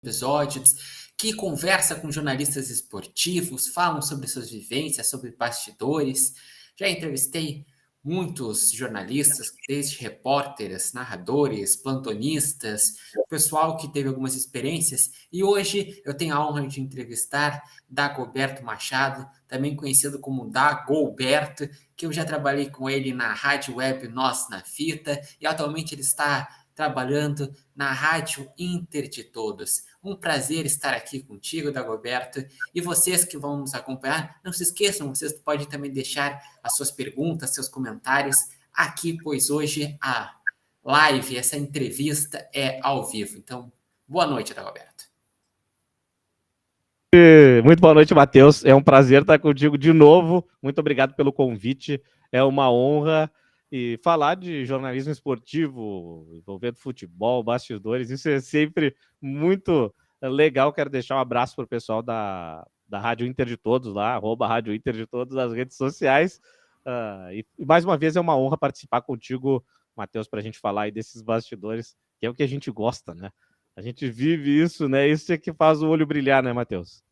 Episódios que conversa com jornalistas esportivos, falam sobre suas vivências, sobre bastidores. Já entrevistei muitos jornalistas, desde repórteres, narradores, plantonistas, pessoal que teve algumas experiências. E hoje eu tenho a honra de entrevistar Dagoberto Machado, também conhecido como Dagolberto, que eu já trabalhei com ele na rádio web Nós na Fita, e atualmente ele está trabalhando na Rádio Inter de Todos. Um prazer estar aqui contigo, Dagoberto. E vocês que vão nos acompanhar, não se esqueçam, vocês podem também deixar as suas perguntas, seus comentários aqui, pois hoje a live, essa entrevista é ao vivo. Então, boa noite, Dagoberto. Muito boa noite, Matheus. É um prazer estar contigo de novo. Muito obrigado pelo convite. É uma honra. E falar de jornalismo esportivo, envolvendo futebol, bastidores, isso é sempre muito legal. Quero deixar um abraço para o pessoal da Rádio Inter de Todos lá, @Rádio Inter de Todos nas redes sociais. E mais uma vez é uma honra participar contigo, Matheus, para a gente falar aí desses bastidores, que é o que a gente gosta, né? A gente vive isso, né? Isso é que faz o olho brilhar, né, Matheus?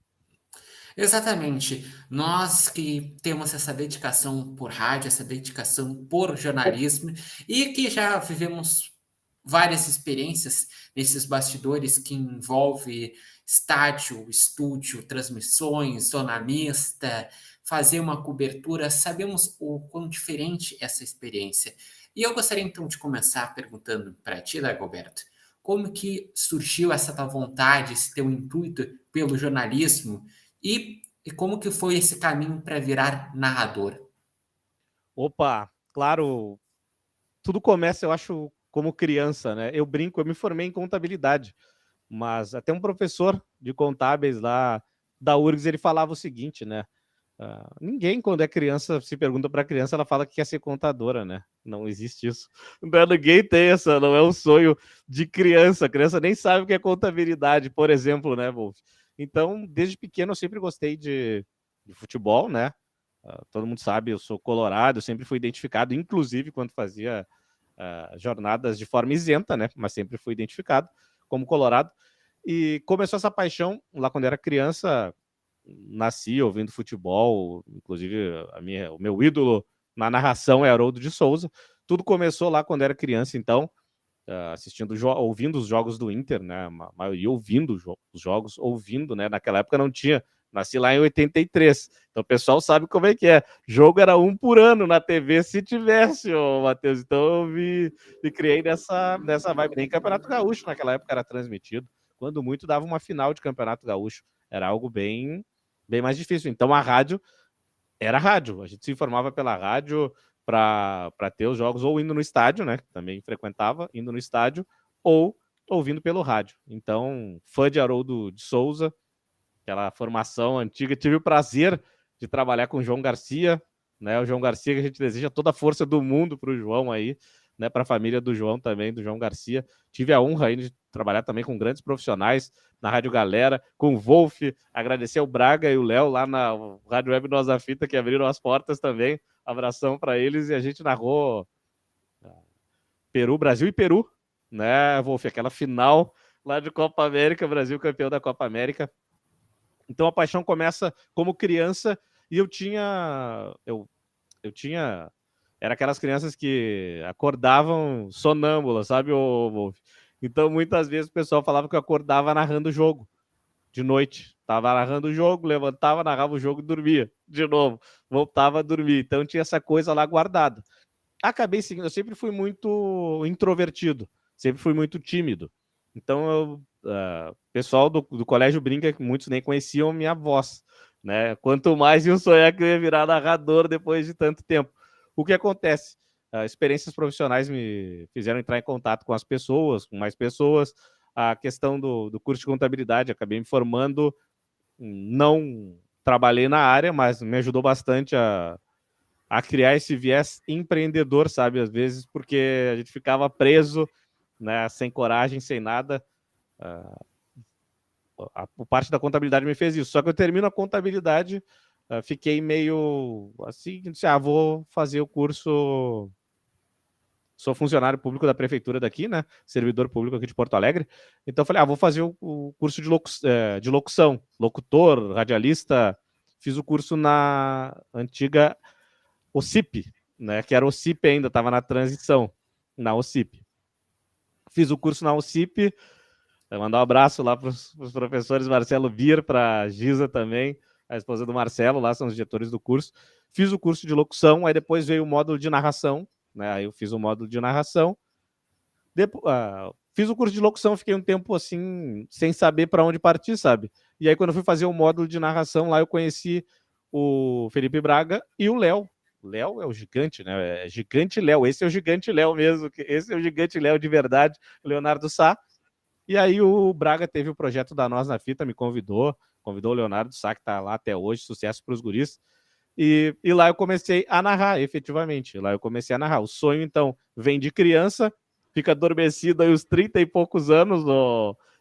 Exatamente. Nós que temos essa dedicação por rádio, essa dedicação por jornalismo e que já vivemos várias experiências nesses bastidores que envolve estádio, estúdio, transmissões, zona mista, fazer uma cobertura, sabemos o quão diferente é essa experiência. E eu gostaria então de começar perguntando para ti, Dagoberto, como que surgiu essa tua vontade, esse teu intuito pelo jornalismo e como que foi esse caminho para virar narrador? Opa, claro, tudo começa, eu acho, como criança, né? Eu brinco, eu me formei em contabilidade, mas até um professor de contábeis lá da URGS, ele falava o seguinte, né? Ninguém, quando é criança, se pergunta para a criança, ela fala que quer ser contadora, né? Não existe isso. Ninguém tem essa, não é um sonho de criança. A criança nem sabe o que é contabilidade, por exemplo, né, Wolf? Então, desde pequeno, eu sempre gostei de futebol, né? Todo mundo sabe, eu sou colorado, eu sempre fui identificado, inclusive quando fazia jornadas de forma isenta, né? Mas sempre fui identificado como colorado. E começou essa paixão lá quando era criança. Nasci ouvindo futebol, inclusive o meu ídolo na narração é Haroldo de Souza. Tudo começou lá quando era criança, então, ouvindo os jogos do Inter, né? A maioria ouvindo os jogos, ouvindo, né? Naquela época não tinha. Nasci lá em 83. Então o pessoal sabe como é que é. Jogo era um por ano na TV, se tivesse, Matheus. Então eu me criei nessa vibe. Nem Campeonato Gaúcho naquela época era transmitido. Quando muito dava uma final de Campeonato Gaúcho. Era algo bem mais difícil. Então a rádio era rádio. A gente se informava pela rádio para ter os jogos ou indo no estádio, né? Também frequentava, indo no estádio, ou ouvindo pelo rádio. Então, fã de Haroldo de Souza, aquela formação antiga, tive o prazer de trabalhar com o João Garcia, né? O João Garcia, que a gente deseja toda a força do mundo para o João aí, né? Para a família do João também, do João Garcia. Tive a honra aí de trabalhar também com grandes profissionais na Rádio Galera, com o Wolf, agradecer o Braga e o Léo lá na Rádio Web Nossa Fita, que abriram as portas também. Abração para eles, e a gente narrou Peru, Brasil e Peru, né, Wolf? Aquela final lá de Copa América, Brasil campeão da Copa América. Então a paixão começa como criança, e eu tinha era aquelas crianças que acordavam sonâmbulas, sabe, Wolf? Então muitas vezes o pessoal falava que eu acordava narrando o jogo de noite. Tava narrando o jogo, levantava, narrava o jogo e dormia de novo. Voltava a dormir. Então tinha essa coisa lá guardada. Acabei seguindo, eu sempre fui muito introvertido, sempre fui muito tímido. Então, o pessoal do colégio brinca que muitos nem conheciam minha voz, né? Quanto mais eu sonhar que eu ia virar narrador depois de tanto tempo. O que acontece? Experiências profissionais me fizeram entrar em contato com as pessoas, com mais pessoas. A questão do curso de contabilidade, acabei me formando, não trabalhei na área, mas me ajudou bastante a criar esse viés empreendedor, sabe? Às vezes, porque a gente ficava preso, né? Sem coragem, sem nada. A parte da contabilidade me fez isso. Só que eu termino a contabilidade, fiquei meio assim, disse, vou fazer o curso sou funcionário público da prefeitura daqui, né? Servidor público aqui de Porto Alegre. Então eu falei, vou fazer o curso de locução, locutor, radialista. Fiz o curso na antiga OCIP, né? Que era OCIP ainda, estava na transição, na OCIP. Fiz o curso na OCIP. Vou mandar um abraço lá para os professores Marcelo Bier, para a Giza também, a esposa do Marcelo, lá são os diretores do curso. Fiz o curso de locução, aí depois veio o módulo de narração, né? Aí eu fiz o módulo de narração. Fiz o curso de locução, fiquei um tempo assim, sem saber para onde partir, sabe? E aí, quando eu fui fazer o módulo de narração, lá eu conheci o Felipe Braga e o Léo. O Léo é o gigante, né? É Gigante Léo. Esse é o Gigante Léo mesmo. Esse é o Gigante Léo de verdade, Leonardo Sá. E aí o Braga teve o projeto da Nós na Fita, me convidou o Leonardo Sá, que está lá até hoje, sucesso para os guris. E lá eu comecei a narrar, efetivamente. Lá eu comecei a narrar. O sonho, então, vem de criança, fica adormecido aí os 30 e poucos anos,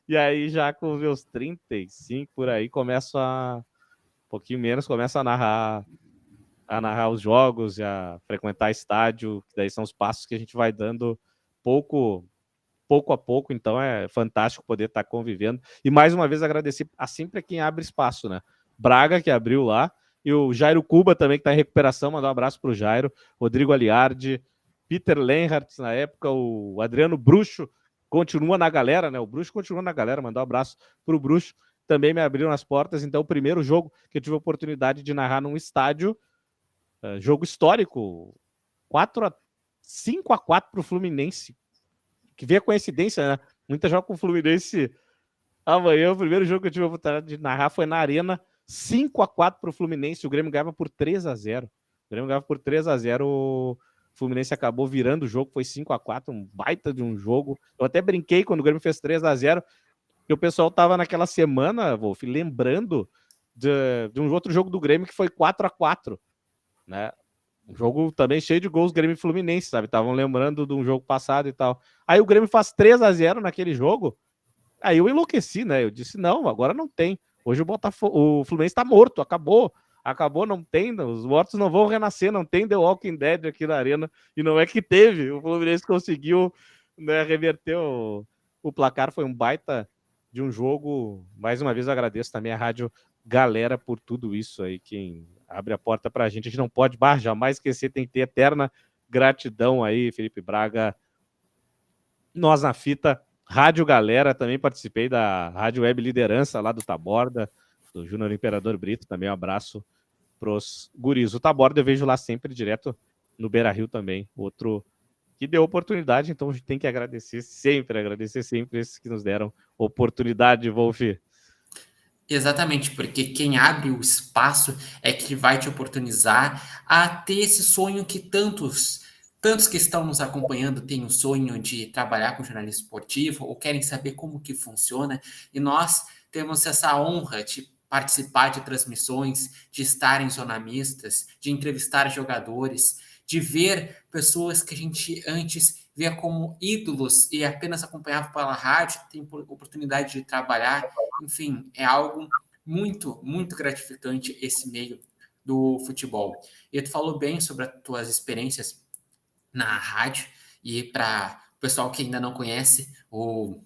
e aí já com os meus 35, por aí, começo a... um pouquinho menos, começo a narrar os jogos, a frequentar estádio, que daí são os passos que a gente vai dando pouco a pouco, então é fantástico poder estar convivendo. E mais uma vez agradecer a sempre quem abre espaço, né? Braga, que abriu lá, e o Jairo Cuba também, que está em recuperação, mandar um abraço para o Jairo, Rodrigo Aliardi, Peter Lenhardt na época, o Adriano Bruxo continua na galera, né? O Bruxo continua na galera, mandar um abraço para o Bruxo, também me abriram as portas. Então, o primeiro jogo que eu tive a oportunidade de narrar num estádio, jogo histórico, 5-4 para o Fluminense, que veio a coincidência, né? Muita joga com o Fluminense amanhã. O primeiro jogo que eu tive a oportunidade de narrar foi na Arena, 5-4 para o Fluminense. O Grêmio ganhava por 3-0. O Grêmio ganhava por 3-0. O Fluminense acabou virando o jogo, foi 5-4, um baita de um jogo. Eu até brinquei quando o Grêmio fez 3-0, que o pessoal tava naquela semana, Wolf, lembrando de um outro jogo do Grêmio que foi 4-4, né? Um jogo também cheio de gols, Grêmio e Fluminense, sabe? Estavam lembrando de um jogo passado e tal. Aí o Grêmio faz 3-0 naquele jogo. Aí eu enlouqueci, né? Eu disse, não, agora não tem. Hoje o Fluminense tá morto, acabou, não tem, os mortos não vão renascer, não tem The Walking Dead aqui na Arena. E não é que teve, o Fluminense conseguiu, né, reverter o placar, foi um baita de um jogo. Mais uma vez eu agradeço também a Rádio Galera por tudo isso aí, quem abre a porta pra gente. A gente não pode jamais esquecer, tem que ter eterna gratidão aí, Felipe Braga. Nós na Fita, Rádio Galera, também participei da Rádio Web Liderança lá do Taborda, do Júnior Imperador Brito, também um abraço pros guris. O Taborda eu vejo lá sempre, direto no Beira-Rio também, outro que deu oportunidade, então a gente tem que agradecer sempre esses que nos deram oportunidade, Wolf. Exatamente, porque quem abre o espaço é que vai te oportunizar a ter esse sonho que tantos que estão nos acompanhando têm o sonho de trabalhar com jornalismo esportivo ou querem saber como que funciona, e nós temos essa honra de participar de transmissões, de estar em zona mistas, de entrevistar jogadores, de ver pessoas que a gente antes via como ídolos e apenas acompanhava pela rádio, tem oportunidade de trabalhar. Enfim, é algo muito, muito gratificante esse meio do futebol. E tu falou bem sobre as tuas experiências na rádio, e para o pessoal que ainda não conhece, o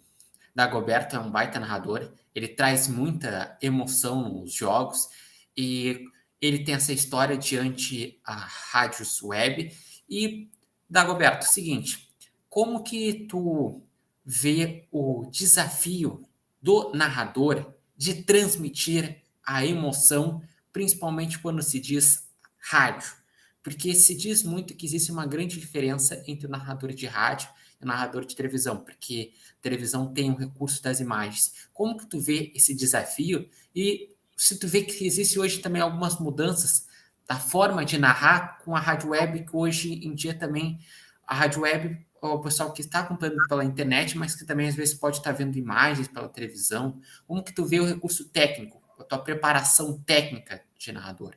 Dagoberto é um baita narrador, ele traz muita emoção nos jogos e ele tem essa história diante a rádios web. E, Dagoberto, seguinte, como que tu vê o desafio do narrador de transmitir a emoção, principalmente quando se diz rádio? Porque se diz muito que existe uma grande diferença entre o narrador de rádio e o narrador de televisão, porque a televisão tem o recurso das imagens. Como que tu vê esse desafio? E se tu vê que existe hoje também algumas mudanças da forma de narrar com a rádio web, que hoje em dia também a rádio web, o pessoal que está acompanhando pela internet, mas que também às vezes pode estar vendo imagens pela televisão. Como que tu vê o recurso técnico, a tua preparação técnica de narrador?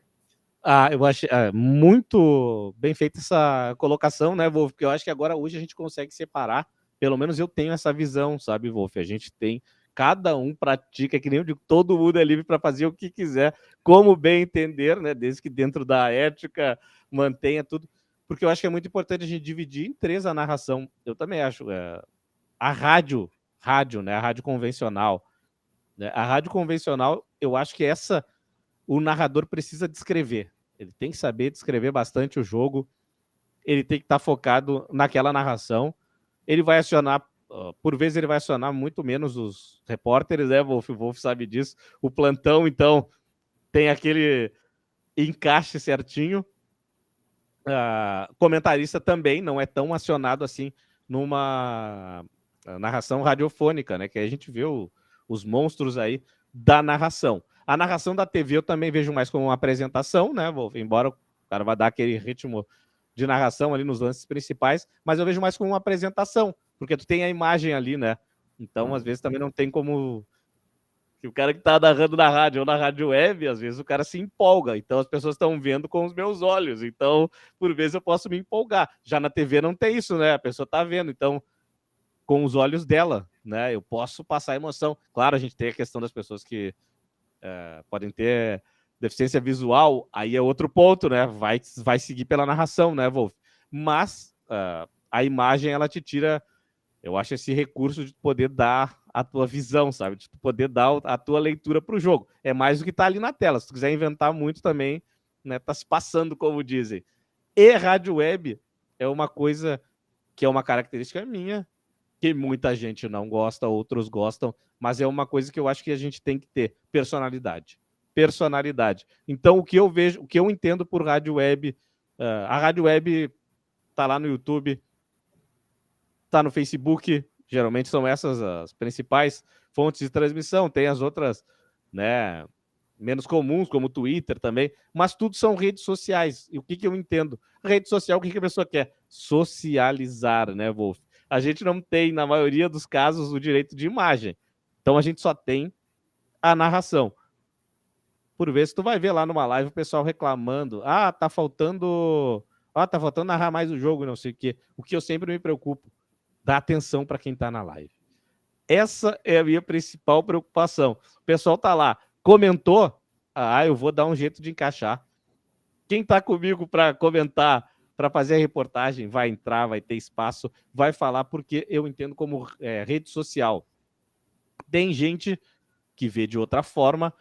Eu acho muito bem feita essa colocação, né, Wolf? Porque eu acho que agora, hoje, a gente consegue separar, pelo menos eu tenho essa visão, sabe, Wolf? A gente tem, cada um pratica, que nem eu digo, todo mundo é livre para fazer o que quiser, como bem entender, né? Desde que dentro da ética mantenha tudo. porque eu acho que é muito importante a gente dividir em 3 a narração. Eu também acho. A rádio, né? A rádio convencional. Né? A rádio convencional, eu acho que o narrador precisa descrever. Ele tem que saber descrever bastante o jogo. Ele tem que estar focado naquela narração. Ele vai acionar, por vezes ele vai acionar muito menos os repórteres, né, Wolf? O Wolf sabe disso. O plantão, então, tem aquele encaixe certinho. Comentarista também não é tão acionado assim numa narração radiofônica, né? Que a gente vê os monstros aí da narração. A narração da TV eu também vejo mais como uma apresentação, né, Wolf? Embora o cara vá dar aquele ritmo de narração ali nos lances principais, mas eu vejo mais como uma apresentação, porque tu tem a imagem ali, né? Então, às vezes, também não tem como... Que o cara que tá narrando na rádio ou na rádio web, às vezes o cara se empolga. Então, as pessoas estão vendo com os meus olhos. Então, por vezes, eu posso me empolgar. Já na TV não tem isso, né? A pessoa tá vendo. Então, com os olhos dela, né? Eu posso passar emoção. Claro, a gente tem a questão das pessoas que podem ter deficiência visual, aí é outro ponto, né? Vai seguir pela narração, né, Wolf? Mas a imagem, ela te tira, eu acho, esse recurso de poder dar a tua visão, sabe? De poder dar a tua leitura para o jogo. É mais do que tá ali na tela. Se tu quiser inventar muito também, né? Tá se passando, como dizem. E rádio web é uma coisa que é uma característica minha, que muita gente não gosta, outros gostam, mas é uma coisa que eu acho que a gente tem que ter: personalidade. Personalidade. Então, o que eu vejo, o que eu entendo por rádio web, a rádio web tá lá no YouTube, tá no Facebook, geralmente são essas as principais fontes de transmissão, tem as outras, né, menos comuns, como o Twitter também, mas tudo são redes sociais. E o que eu entendo? Rede social, o que a pessoa quer? Socializar, né, Wolf? A gente não tem, na maioria dos casos, o direito de imagem. Então a gente só tem a narração. Por vezes tu vai ver lá numa live o pessoal reclamando: tá faltando narrar mais o jogo, não sei o quê. O que eu sempre me preocupo: dar atenção para quem tá na live. Essa é a minha principal preocupação. O pessoal tá lá, comentou, eu vou dar um jeito de encaixar. Quem tá comigo para comentar, para fazer a reportagem, vai entrar, vai ter espaço, vai falar, porque eu entendo como rede social. Tem gente que vê de outra forma,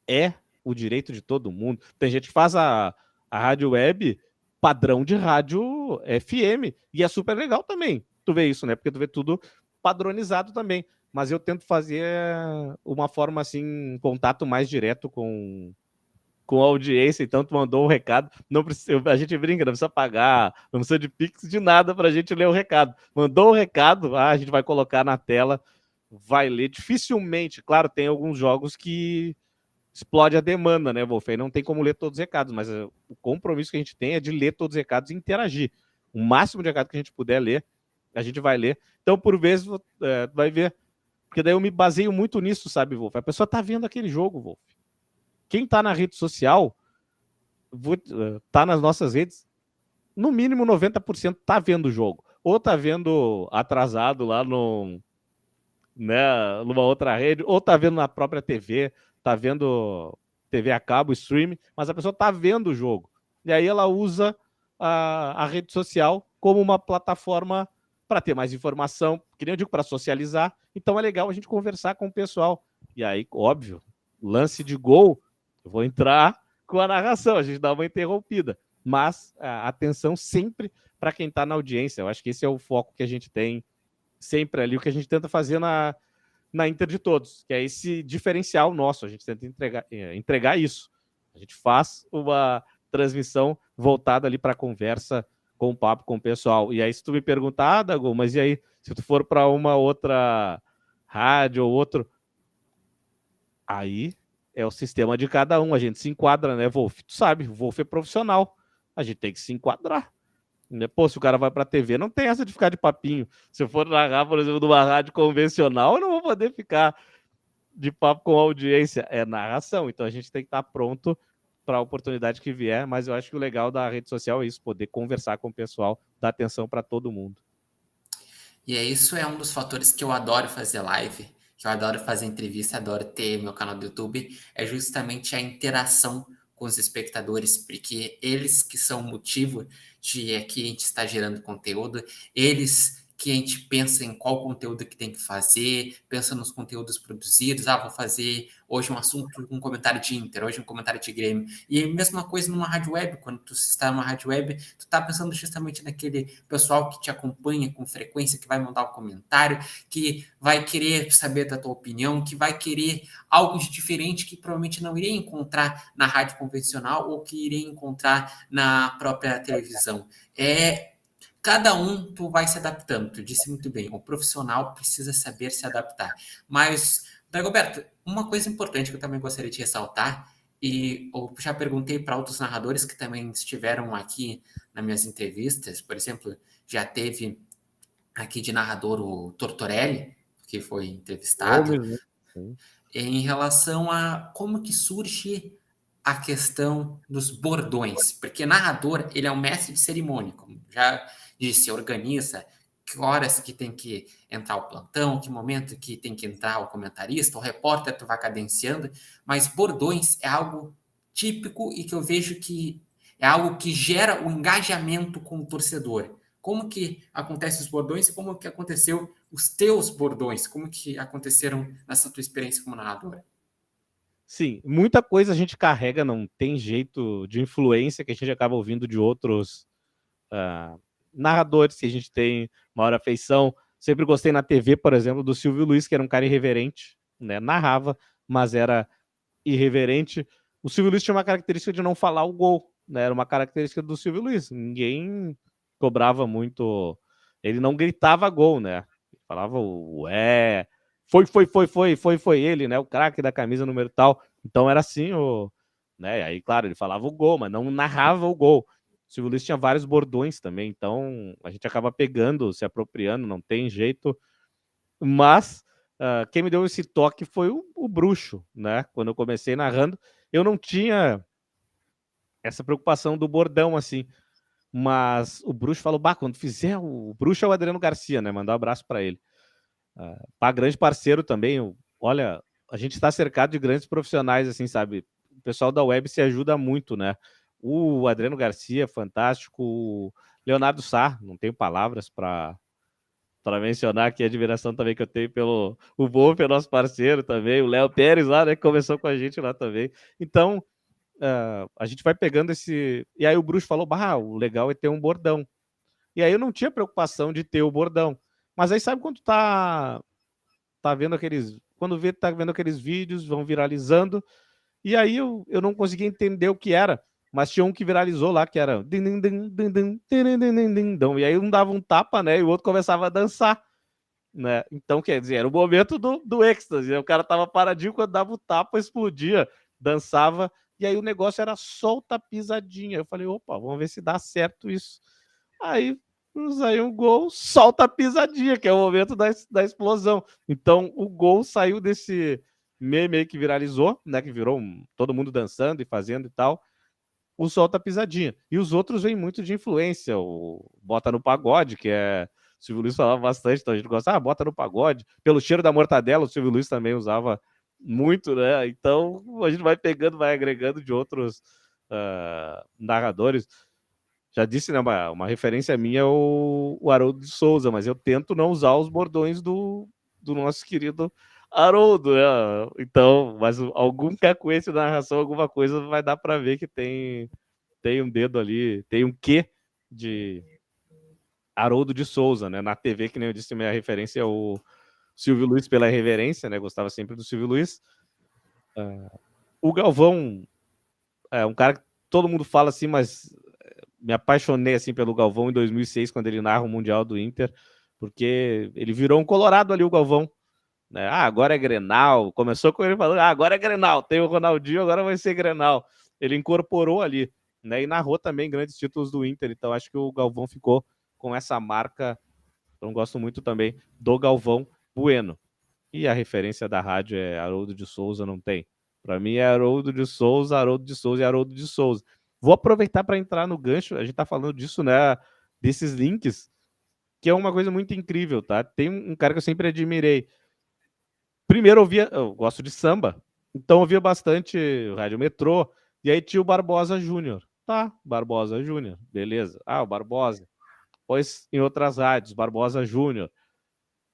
é o direito de todo mundo. Tem gente que faz a rádio web padrão de rádio FM, e é super legal também. Tu vê isso, né? Porque tu vê tudo padronizado também. Mas eu tento fazer uma forma, assim, um contato mais direto com a audiência. Então tu mandou um recado, não precisa, a gente brinca, não precisa pagar, não precisa de Pix, de nada pra gente ler o recado. Mandou o recado, a gente vai colocar na tela, vai ler. Dificilmente, claro, tem alguns jogos que explode a demanda, né, Wolf? Aí não tem como ler todos os recados, mas o compromisso que a gente tem é de ler todos os recados e interagir. O máximo de recado que a gente puder ler, a gente vai ler. Então, por vezes, vai ver. Porque daí eu me baseio muito nisso, sabe, Wolf? A pessoa tá vendo aquele jogo, Wolf. Quem tá na rede social, tá nas nossas redes, no mínimo 90% tá vendo o jogo. Ou tá vendo atrasado lá numa outra rede, ou tá vendo na própria TV, tá vendo TV a cabo, streaming, mas a pessoa tá vendo o jogo. E aí ela usa a rede social como uma plataforma para ter mais informação, que nem eu digo, para socializar. Então é legal a gente conversar com o pessoal. E aí, óbvio, lance de gol, eu vou entrar com a narração, a gente dá uma interrompida. Mas atenção sempre para quem está na audiência. Eu acho que esse é o foco que a gente tem sempre ali, o que a gente tenta fazer na Inter de Todos, que é esse diferencial nosso. A gente tenta entregar isso. A gente faz uma transmissão voltada ali para a conversa, com o papo com o pessoal. E aí, se tu me perguntar, Dago, mas e aí, se tu for para uma outra rádio ou outro, aí é o sistema de cada um. A gente se enquadra, né, Wolf? Tu sabe, o Wolf é profissional. A gente tem que se enquadrar. Pô, se o cara vai pra TV, não tem essa de ficar de papinho. Se eu for narrar, por exemplo, numa rádio convencional, eu não vou poder ficar de papo com a audiência. É narração, então a gente tem que estar pronto para a oportunidade que vier, mas eu acho que o legal da rede social é isso, poder conversar com o pessoal, dar atenção para todo mundo. E isso é um dos fatores que eu adoro fazer live, que eu adoro fazer entrevista, adoro ter meu canal do YouTube, é justamente a interação com os espectadores, porque eles que são o motivo de que a gente está gerando conteúdo, eles que a gente pensa em qual conteúdo que tem que fazer, pensa nos conteúdos produzidos, vou fazer hoje um assunto, um comentário de Inter, hoje um comentário de Grêmio, e a mesma coisa numa rádio web, quando tu está numa rádio web, tu tá pensando justamente naquele pessoal que te acompanha com frequência, que vai mandar um comentário, que vai querer saber da tua opinião, que vai querer algo de diferente que provavelmente não iria encontrar na rádio convencional ou que iria encontrar na própria televisão. Cada um tu vai se adaptando, tu disse muito bem, o profissional precisa saber se adaptar. Mas, Dagoberto, uma coisa importante que eu também gostaria de ressaltar, e eu já perguntei para outros narradores que também estiveram aqui nas minhas entrevistas, por exemplo, já teve aqui de narrador o Tortorelli, que foi entrevistado, Gomes, né? Sim. em relação a como que surge a questão dos bordões, porque narrador, ele é um mestre de cerimônia, como já disse, organiza que horas que tem que entrar o plantão, que momento que tem que entrar o comentarista, o repórter tu vai cadenciando, mas bordões é algo típico e que eu vejo que é algo que gera o engajamento com o torcedor. Como que acontecem os bordões e como que aconteceu os teus bordões? Como que aconteceram nessa tua experiência como narradora? Sim, muita coisa a gente carrega, não tem jeito, de influência que a gente acaba ouvindo de outros narradores que a gente tem maior afeição. Sempre gostei na TV, por exemplo, do Silvio Luiz, que era um cara irreverente, né? Narrava, mas era irreverente. O Silvio Luiz tinha uma característica de não falar o gol, né? Era uma característica do Silvio Luiz. Ninguém cobrava muito. Ele não gritava gol, né? Ele falava o foi ele, né? O craque da camisa número tal. Então era assim né? Aí, claro, ele falava o gol, mas não narrava o gol. O Silvio Luiz tinha vários bordões também, então a gente acaba pegando, se apropriando, não tem jeito. Mas quem me deu esse toque foi o Bruxo, né? Quando eu comecei narrando, eu não tinha essa preocupação do bordão, assim. Mas o Bruxo falou, quando fizer o Bruxo é o Adriano Garcia, né? Mandar um abraço para ele. Grande parceiro também. Olha, a gente está cercado de grandes profissionais, assim, sabe? O pessoal da web se ajuda muito, né? O Adriano Garcia, fantástico. O Leonardo Sá, não tenho palavras para mencionar aqui a admiração também que eu tenho pelo o Wolf, é nosso parceiro também, o Léo Pérez lá, né, que começou com a gente lá também. Então, a gente vai pegando esse... E aí o Bruxo falou, o legal é ter um bordão. E aí eu não tinha preocupação de ter o bordão. Mas aí sabe quando tá vendo aqueles... Quando tá vendo aqueles vídeos, vão viralizando, e aí eu não conseguia entender o que era, mas tinha um que viralizou lá, que era... E aí um dava um tapa, né, e o outro começava a dançar, né? Então, quer dizer, era o momento do êxtase, né? O cara tava paradinho, quando dava o tapa, explodia, dançava, e aí o negócio era solta a pisadinha. Eu falei, opa, vamos ver se dá certo isso. Aí saiu um gol, solta a pisadinha, que é o momento da explosão. Então, o gol saiu desse meme aí que viralizou, né? Que virou todo mundo dançando e fazendo e tal. O solta a pisadinha. E os outros vêm muito de influência. O bota no pagode, que é... O Silvio Luiz falava bastante, então a gente gosta, bota no pagode. Pelo cheiro da mortadela, o Silvio Luiz também usava muito, né? Então a gente vai pegando, vai agregando de outros narradores. Já disse, né? Uma referência minha é o Haroldo de Souza, mas eu tento não usar os bordões do nosso querido Haroldo, né? Então, mas algum cacuete na narração, alguma coisa vai dar para ver que tem um dedo ali, tem um quê de Haroldo de Souza, né? Na TV, que nem eu disse, minha referência é o Silvio Luiz pela reverência, né? Gostava sempre do Silvio Luiz. O Galvão é um cara que todo mundo fala assim, mas me apaixonei assim pelo Galvão em 2006, quando ele narra o Mundial do Inter, porque ele virou um colorado ali, o Galvão. Né? Agora é Grenal. Começou com ele falando, agora é Grenal. Tem o Ronaldinho, agora vai ser Grenal. Ele incorporou ali, né? E narrou também grandes títulos do Inter. Então acho que o Galvão ficou com essa marca. Eu gosto muito também do Galvão Bueno. E a referência da rádio é Haroldo de Souza, não tem. Para mim é Haroldo de Souza, Haroldo de Souza e Haroldo de Souza. Vou aproveitar para entrar no gancho. A gente está falando disso, né? Desses links, que é uma coisa muito incrível, tá? Tem um cara que eu sempre admirei. Primeiro eu gosto de samba, então eu ouvia bastante Rádio Metrô, E aí tinha o Barbosa Júnior. Tá, Barbosa Júnior, beleza. Ah, o Barbosa. Depois em outras rádios, Barbosa Júnior.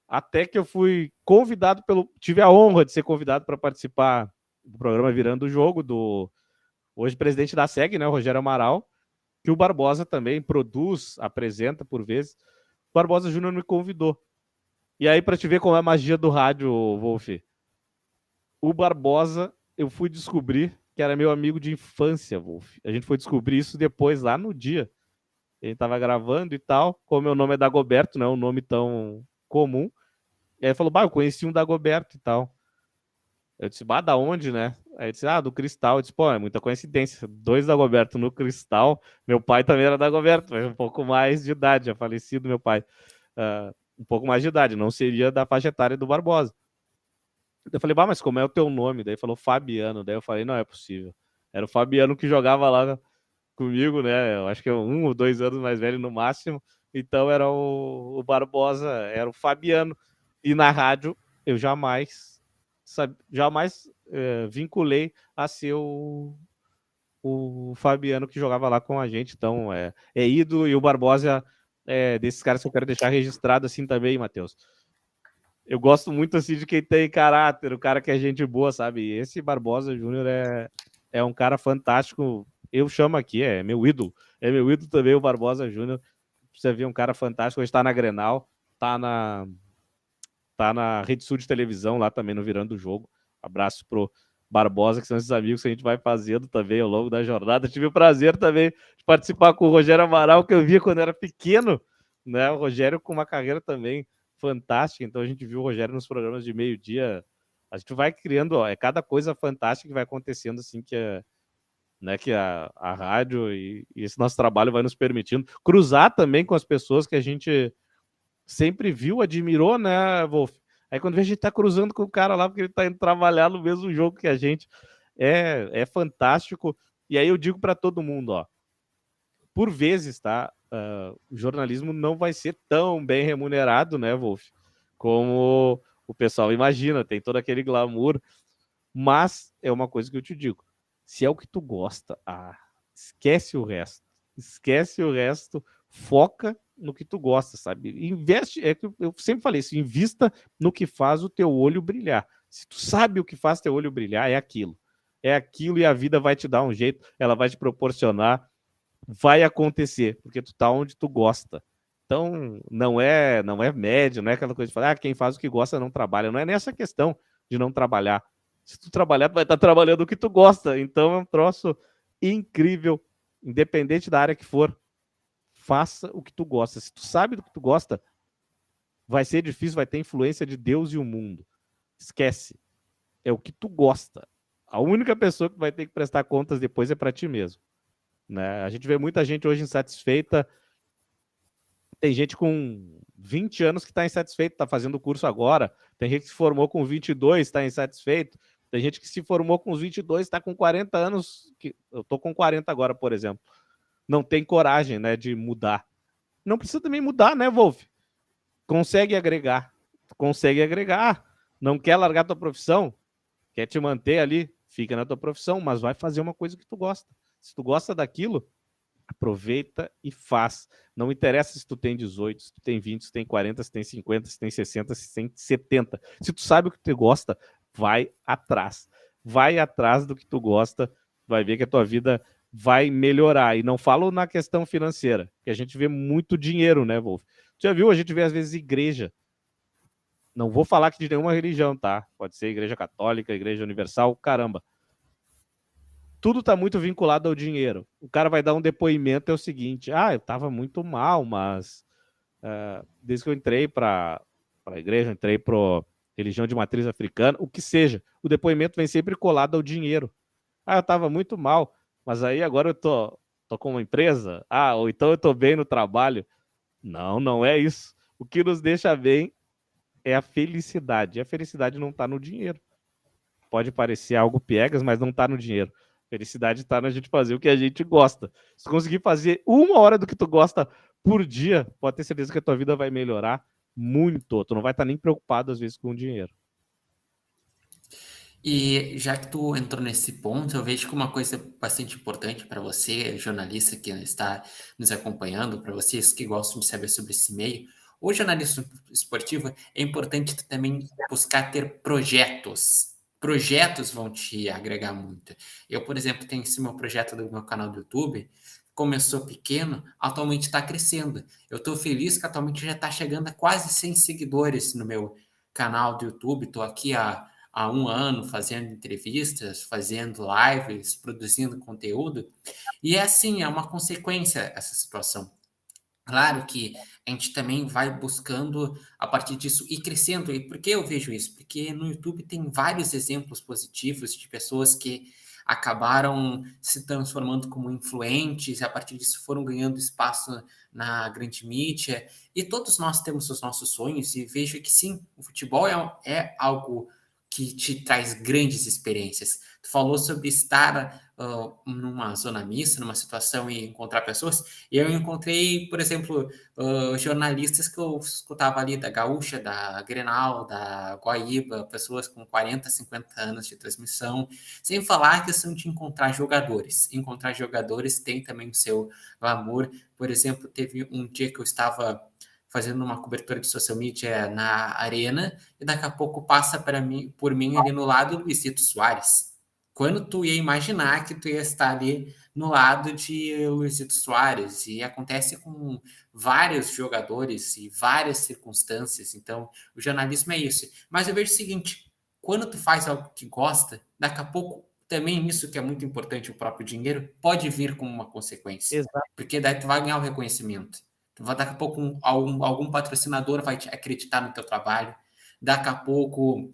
Até que eu fui convidado tive a honra de ser convidado para participar do programa Virando o Jogo, do hoje presidente da SEG, né, o Rogério Amaral, que o Barbosa também produz, apresenta por vezes. O Barbosa Júnior me convidou. E aí, para te ver como é a magia do rádio, Wolf, o Barbosa, eu fui descobrir que era meu amigo de infância, Wolf. A gente foi descobrir isso depois, lá no dia. A gente tava gravando e tal. Como meu nome é Dagoberto, não é um nome tão comum. E aí falou, bah, eu conheci um Dagoberto e tal. Eu disse, bah, da onde, né? Aí ele disse, ah, do Cristal. Eu disse, pô, é muita coincidência. 2 Dagoberto no Cristal. Meu pai também era Dagoberto, mas um pouco mais de idade, já falecido meu pai. Um pouco mais de idade, não seria da faixa etária do Barbosa. Eu falei, bah, mas como é o teu nome? Daí falou Fabiano. Daí eu falei, não é possível. Era o Fabiano que jogava lá comigo, né? Eu acho que é 1 ou 2 anos mais velho no máximo. Então era o Barbosa, era o Fabiano. E na rádio eu jamais vinculei a ser o Fabiano que jogava lá com a gente. Então é ídolo, e o Barbosa é desses caras que eu quero deixar registrado assim também, Matheus. Eu gosto muito assim de quem tem caráter, o cara que é gente boa, sabe? E esse Barbosa Júnior é um cara fantástico. Eu chamo aqui, é meu ídolo. É meu ídolo também, o Barbosa Júnior. Você vê um cara fantástico, hoje está na Grenal, tá na Rede Sul de televisão, lá também no Virando o Jogo. Abraço pro Barbosa, que são esses amigos que a gente vai fazendo também ao longo da jornada. Tive o prazer também de participar com o Rogério Amaral, que eu via quando era pequeno, né? O Rogério com uma carreira também fantástica, então a gente viu o Rogério nos programas de meio-dia. A gente vai criando, ó, é cada coisa fantástica que vai acontecendo, assim, que a rádio e esse nosso trabalho vai nos permitindo cruzar também com as pessoas que a gente sempre viu, admirou, né, Wolf? Aí quando a gente tá cruzando com o cara lá, porque ele tá indo trabalhar no mesmo jogo que a gente, é fantástico. E aí eu digo para todo mundo, ó, por vezes, tá? O jornalismo não vai ser tão bem remunerado, né, Wolf? Como o pessoal imagina, tem todo aquele glamour, mas é uma coisa que eu te digo, se é o que tu gosta, esquece o resto. Esquece o resto, foca no que tu gosta, sabe? Investe, é que eu sempre falei isso, invista no que faz o teu olho brilhar. Se tu sabe o que faz teu olho brilhar, é aquilo. É aquilo, e a vida vai te dar um jeito, ela vai te proporcionar, vai acontecer, porque tu tá onde tu gosta. Então, não é médio, não é aquela coisa de falar, quem faz o que gosta não trabalha. Não é nessa questão de não trabalhar. Se tu trabalhar, tu vai estar trabalhando o que tu gosta. Então, é um troço incrível, independente da área que for. Faça o que tu gosta. Se tu sabe do que tu gosta, vai ser difícil, vai ter influência de Deus e o mundo. Esquece. É o que tu gosta. A única pessoa que vai ter que prestar contas depois é para ti mesmo. Né? A gente vê muita gente hoje insatisfeita. Tem gente com 20 anos que está insatisfeito, está fazendo o curso agora. Tem gente que se formou com 22, está insatisfeito. Tem gente que se formou com os 22, está com 40 anos. Eu estou com 40 agora, por exemplo. Não tem coragem, né, de mudar. Não precisa também mudar, né, Wolf? Consegue agregar. Consegue agregar. Não quer largar tua profissão? Quer te manter ali? Fica na tua profissão, mas vai fazer uma coisa que tu gosta. Se tu gosta daquilo, aproveita e faz. Não interessa se tu tem 18, se tu tem 20, se tu tem 40, se tu tem 50, se tu tem 60, se tu tem 70. Se tu sabe o que tu gosta, vai atrás. Vai atrás do que tu gosta, vai ver que a tua vida vai melhorar. E não falo na questão financeira, que a gente vê muito dinheiro, né, Wolf? Tu já viu? A gente vê às vezes igreja. Não vou falar que de nenhuma religião, tá? Pode ser igreja católica, igreja universal, caramba. Tudo está muito vinculado ao dinheiro. O cara vai dar um depoimento, é o seguinte, eu estava muito mal, mas desde que eu entrei para a igreja, entrei para religião de matriz africana, o que seja, o depoimento vem sempre colado ao dinheiro. Eu estava muito mal, mas aí agora eu tô com uma empresa, ou então eu tô bem no trabalho. Não, não é isso. O que nos deixa bem é a felicidade. E a felicidade não está no dinheiro. Pode parecer algo piegas, mas não está no dinheiro. Felicidade está na gente fazer o que a gente gosta. Se tu conseguir fazer 1 hora do que tu gosta por dia, pode ter certeza que a tua vida vai melhorar muito. Tu não vai estar nem preocupado, às vezes, com o dinheiro. E já que tu entrou nesse ponto, eu vejo que uma coisa bastante importante para você, jornalista que está nos acompanhando, para vocês que gostam de saber sobre esse meio, o jornalismo esportivo é importante tu também buscar ter projetos. Projetos vão te agregar muito. Eu, por exemplo, tenho esse meu projeto do meu canal do YouTube, começou pequeno, atualmente está crescendo. Eu estou feliz que atualmente já está chegando a quase 100 seguidores no meu canal do YouTube. Estou aqui há um ano fazendo entrevistas, fazendo lives, produzindo conteúdo. E é assim, é uma consequência essa situação. Claro que a gente também vai buscando, a partir disso, ir crescendo. E por que eu vejo isso? Porque no YouTube tem vários exemplos positivos de pessoas que acabaram se transformando como influentes, e a partir disso foram ganhando espaço na grande mídia. E todos nós temos os nossos sonhos, e vejo que sim, o futebol é algo que te traz grandes experiências. Tu falou sobre estar numa zona mista, numa situação e encontrar pessoas. E eu encontrei, por exemplo, jornalistas que eu escutava ali da Gaúcha, da Grenal, da Guaíba, pessoas com 40, 50 anos de transmissão, sem falar a questão de encontrar jogadores. Encontrar jogadores tem também o seu glamour. Por exemplo, teve um dia que eu estava fazendo uma cobertura de social media na arena, e daqui a pouco passa por mim ali no lado o Luizito Soares. Quando tu ia imaginar que tu ia estar ali no lado de Luizito Soares? E acontece com vários jogadores e várias circunstâncias. Então, o jornalismo é isso. Mas eu vejo o seguinte: quando tu faz algo que gosta, daqui a pouco também isso que é muito importante, o próprio dinheiro, pode vir como uma consequência. Exato. Porque daí tu vai ganhar o reconhecimento. Daqui a pouco algum patrocinador vai te acreditar no teu trabalho. Daqui a pouco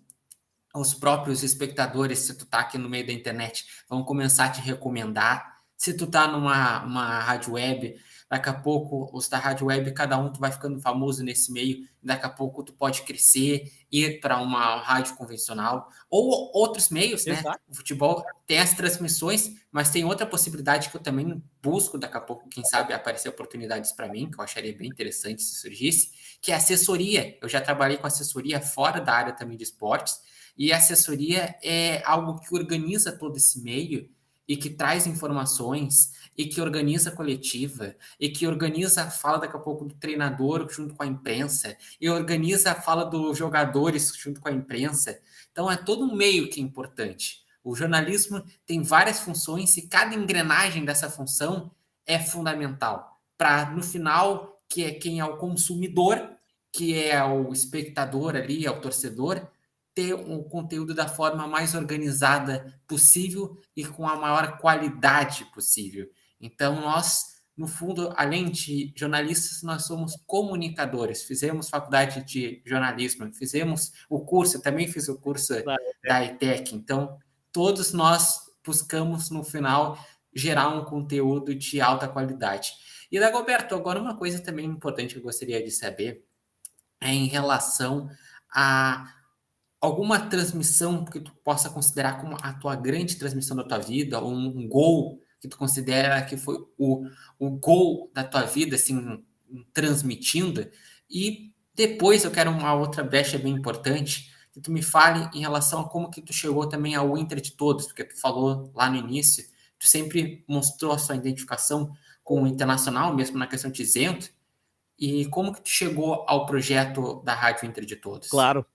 os próprios espectadores, se tu tá aqui no meio da internet, vão começar a te recomendar. Se tu tá numa uma rádio web, daqui a pouco os da rádio web, cada um tu vai ficando famoso nesse meio, daqui a pouco tu pode crescer, ir para uma rádio convencional ou outros meios, né? Exato. O futebol tem as transmissões, mas tem outra possibilidade que eu também busco daqui a pouco, quem sabe aparecer oportunidades para mim, que eu acharia bem interessante se surgisse, que é assessoria. Eu já trabalhei com assessoria fora da área também de esportes, e a assessoria é algo que organiza todo esse meio e que traz informações e que organiza a coletiva e que organiza a fala daqui a pouco do treinador junto com a imprensa e organiza a fala dos jogadores junto com a imprensa. Então é todo um meio que é importante. O jornalismo tem várias funções e cada engrenagem dessa função é fundamental para no final, que é quem é o consumidor, que é o espectador ali, é o torcedor, ter o conteúdo da forma mais organizada possível e com a maior qualidade possível. Então, nós, no fundo, além de jornalistas, nós somos comunicadores. Fizemos faculdade de jornalismo, fizemos o curso, também fiz o curso da ETEC. Então, todos nós buscamos, no final, gerar um conteúdo de alta qualidade. E, Dagoberto, agora uma coisa também importante que eu gostaria de saber é em relação a alguma transmissão que tu possa considerar como a tua grande transmissão da tua vida, ou um gol que tu considera que foi o gol da tua vida, assim, transmitindo. E depois eu quero uma outra brecha bem importante, que tu me fale em relação a como que tu chegou também ao Inter de Todos, porque tu falou lá no início, tu sempre mostrou a sua identificação com o Internacional, mesmo na questão de isento, e como que tu chegou ao projeto da Rádio Inter de Todos? Claro.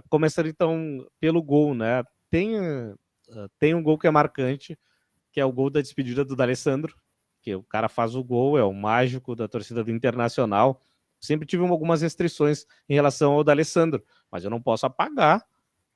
Começando então pelo gol, né? Tem um gol que é marcante, que é o gol da despedida do D'Alessandro, que o cara faz o gol, é o mágico da torcida do Internacional. Sempre tive algumas restrições em relação ao D'Alessandro, mas eu não posso apagar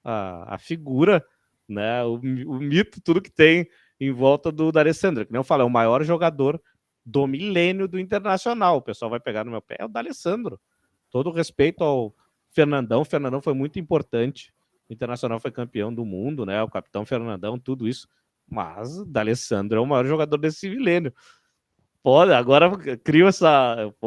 a figura, né? O mito, tudo que tem em volta do D'Alessandro. Que nem eu falo, é o maior jogador do milênio do Internacional. O pessoal vai pegar no meu pé, é o D'Alessandro. Todo respeito ao Fernandão. O Fernandão foi muito importante. O Internacional foi campeão do mundo, né? O capitão Fernandão, tudo isso. Mas o D'Alessandro é o maior jogador desse milênio. Pode, agora vou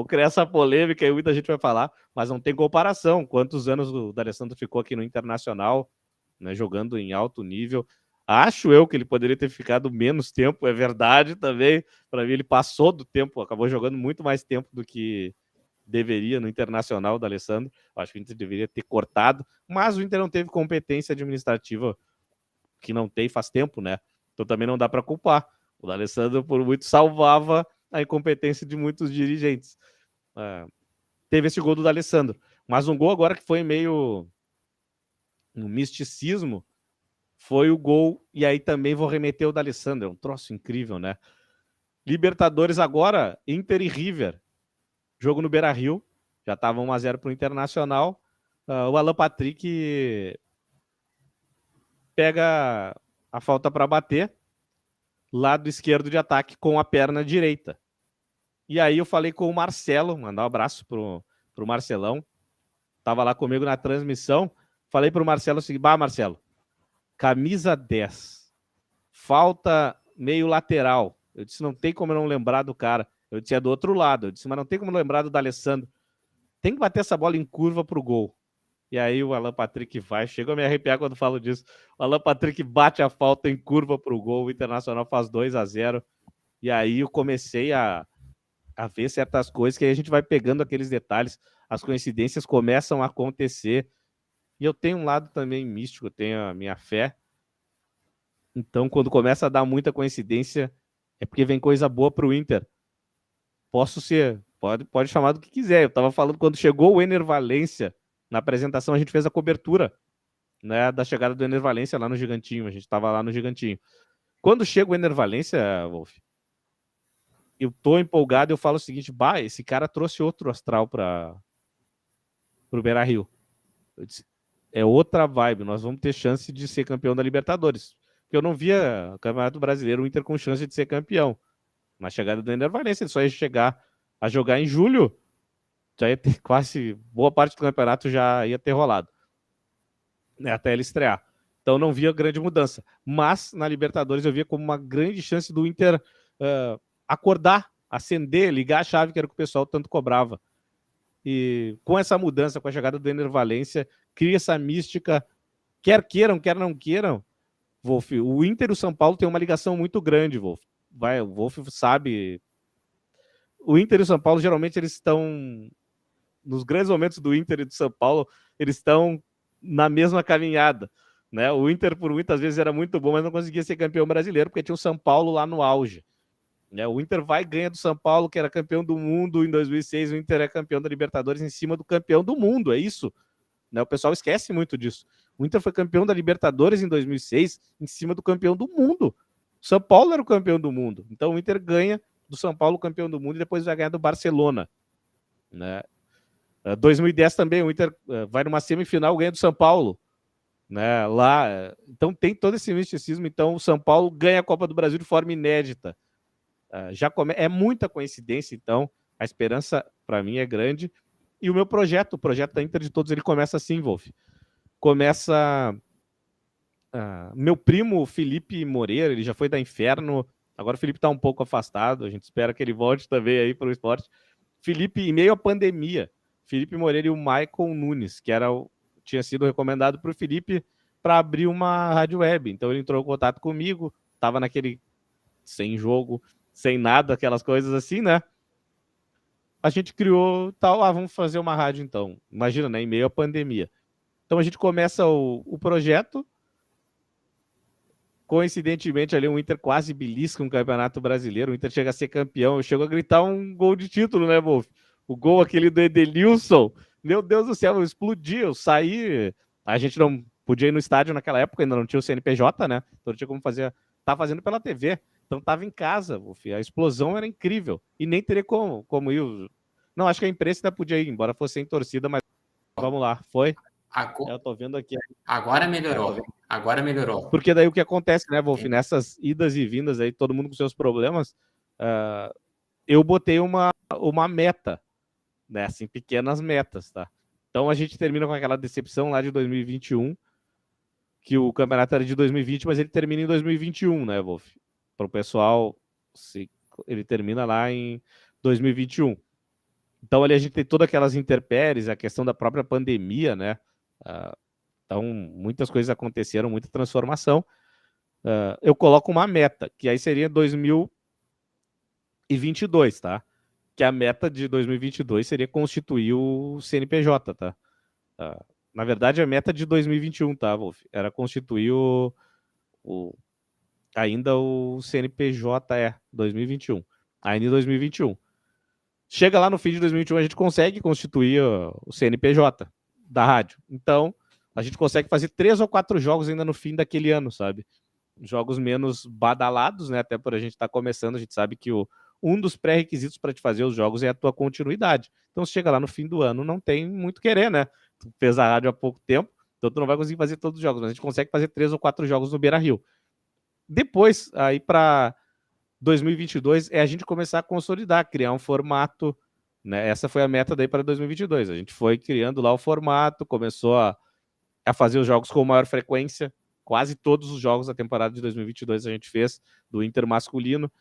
criar essa polêmica e muita gente vai falar, mas não tem comparação. Quantos anos o D'Alessandro ficou aqui no Internacional, né, jogando em alto nível? Acho eu que ele poderia ter ficado menos tempo, é verdade também. Para mim, ele passou do tempo, acabou jogando muito mais tempo do que deveria no Internacional, do Alessandro. Acho que o Inter deveria ter cortado, mas o Inter não teve competência administrativa que não tem faz tempo, né? Então também não dá para culpar. O D'Alessandro, por muito, salvava a incompetência de muitos dirigentes. Teve esse gol do D'Alessandro. Mas um gol agora que foi meio um misticismo foi o gol, e aí também vou remeter o D'Alessandro. É um troço incrível, né? Libertadores agora, Inter e River. Jogo no Beira-Rio. Já estava 1-0 para o Internacional. O Alan Patrick pega a falta para bater, lado esquerdo de ataque com a perna direita. E aí eu falei com o Marcelo, mandar um abraço pro Marcelão, tava lá comigo na transmissão, falei pro Marcelo o seguinte: Marcelo, camisa 10, falta meio lateral. Eu disse, não tem como eu não lembrar do cara. Eu disse, é do outro lado. Eu disse, mas não tem como lembrar do D'Alessandro. Tem que bater essa bola em curva pro gol. E aí o Alan Patrick vai, chega a me arrepiar quando falo disso. O Alan Patrick bate a falta em curva pro gol, o Internacional faz 2-0. E aí eu comecei a ver certas coisas que aí a gente vai pegando aqueles detalhes, as coincidências começam a acontecer. E eu tenho um lado também místico, eu tenho a minha fé. Então, quando começa a dar muita coincidência, é porque vem coisa boa pro Inter. Posso ser, pode chamar do que quiser. Eu tava falando, quando chegou o Ener Valencia, na apresentação a gente fez a cobertura, né, da chegada do Ener Valencia lá no Gigantinho. A gente tava lá no Gigantinho. Quando chega o Ener Valencia, Wolf, eu tô empolgado, eu falo o seguinte: esse cara trouxe outro astral pro Beira-Rio. É outra vibe, nós vamos ter chance de ser campeão da Libertadores. Porque eu não via o Campeonato Brasileiro, o Inter com chance de ser campeão. Na chegada do Ener Valencia, ele só ia chegar a jogar em julho, já ia ter quase boa parte do campeonato já ia ter rolado, né, até ele estrear. Então não via grande mudança. Mas na Libertadores eu via como uma grande chance do Inter acordar, acender, ligar a chave, que era o que o pessoal tanto cobrava. E com essa mudança, com a chegada do Ener Valencia, cria essa mística, quer queiram, quer não queiram, Wolf, o Inter e o São Paulo tem uma ligação muito grande, Wolf. O Wolf sabe. O Inter e o São Paulo, geralmente, eles estão. Nos grandes momentos do Inter e do São Paulo, eles estão na mesma caminhada. Né? O Inter, por muitas vezes, era muito bom, mas não conseguia ser campeão brasileiro, porque tinha o São Paulo lá no auge. O Inter vai e ganha do São Paulo, que era campeão do mundo em 2006. O Inter é campeão da Libertadores em cima do campeão do mundo, é isso. O pessoal esquece muito disso. O Inter foi campeão da Libertadores em 2006 em cima do campeão do mundo. O São Paulo era o campeão do mundo. Então o Inter ganha do São Paulo campeão do mundo e depois vai ganhar do Barcelona. 2010 também, o Inter vai numa semifinal, ganha do São Paulo. Lá, então tem todo esse misticismo. Então o São Paulo ganha a Copa do Brasil de forma inédita. É muita coincidência, então a esperança para mim é grande. E o meu projeto, o projeto da Inter de Todos, ele começa assim, Wolf. Começa meu primo Felipe Moreira, ele já foi da Inferno, agora o Felipe está um pouco afastado, a gente espera que ele volte também aí para o esporte. Felipe, em meio à pandemia, Felipe Moreira e o Michael Nunes, que tinha sido recomendado para o Felipe para abrir uma rádio web. Então ele entrou em contato comigo, estava naquele sem jogo, sem nada, aquelas coisas assim, né? A gente criou tal, vamos fazer uma rádio então. Imagina, né? Em meio à pandemia. Então a gente começa o projeto. Coincidentemente, ali o Inter quase belisca um campeonato brasileiro. O Inter chega a ser campeão. Eu chego a gritar um gol de título, né, Wolf? O gol aquele do Edenilson. Meu Deus do céu, eu explodi. Eu saí. A gente não podia ir no estádio naquela época, ainda não tinha o CNPJ, né? Então não tinha como fazer. Tava fazendo pela TV. Então tava em casa, Wolf. A explosão era incrível. E nem teria como ir. Não, acho que a imprensa ainda podia ir, embora fosse sem torcida, mas vamos lá. Foi? Eu tô vendo aqui. Agora melhorou. Agora melhorou. Porque daí o que acontece, né, Wolf? Nessas idas e vindas aí, todo mundo com seus problemas, eu botei uma meta, né? Assim, pequenas metas, tá? Então a gente termina com aquela decepção lá de 2021, que o campeonato era de 2020, mas ele termina em 2021, né, Wolf? Para o pessoal, ele termina lá em 2021. Então ali a gente tem todas aquelas intempéries, a questão da própria pandemia, né? Então muitas coisas aconteceram, muita transformação. Eu coloco uma meta, que aí seria 2022, tá? Que a meta de 2022 seria constituir o CNPJ, tá? Na verdade, a meta de 2021, tá, Wolf? Era constituir ainda o CNPJ 2021. Ainda em 2021. Chega lá no fim de 2021, a gente consegue constituir o CNPJ da rádio. Então, a gente consegue fazer 3 ou 4 jogos ainda no fim daquele ano, sabe? Jogos menos badalados, né? Até por a gente estar começando, a gente sabe que um dos pré-requisitos para te fazer os jogos é a tua continuidade. Então, se chega lá no fim do ano, não tem muito querer, né? Tu fez a rádio há pouco tempo, então tu não vai conseguir fazer todos os jogos, mas a gente consegue fazer 3 ou 4 jogos no Beira-Rio. Depois, aí para 2022, é a gente começar a consolidar, criar um formato, né? Essa foi a meta daí para 2022. A gente foi criando lá o formato, começou a fazer os jogos com maior frequência. Quase todos os jogos da temporada de 2022 a gente fez, do Inter masculino.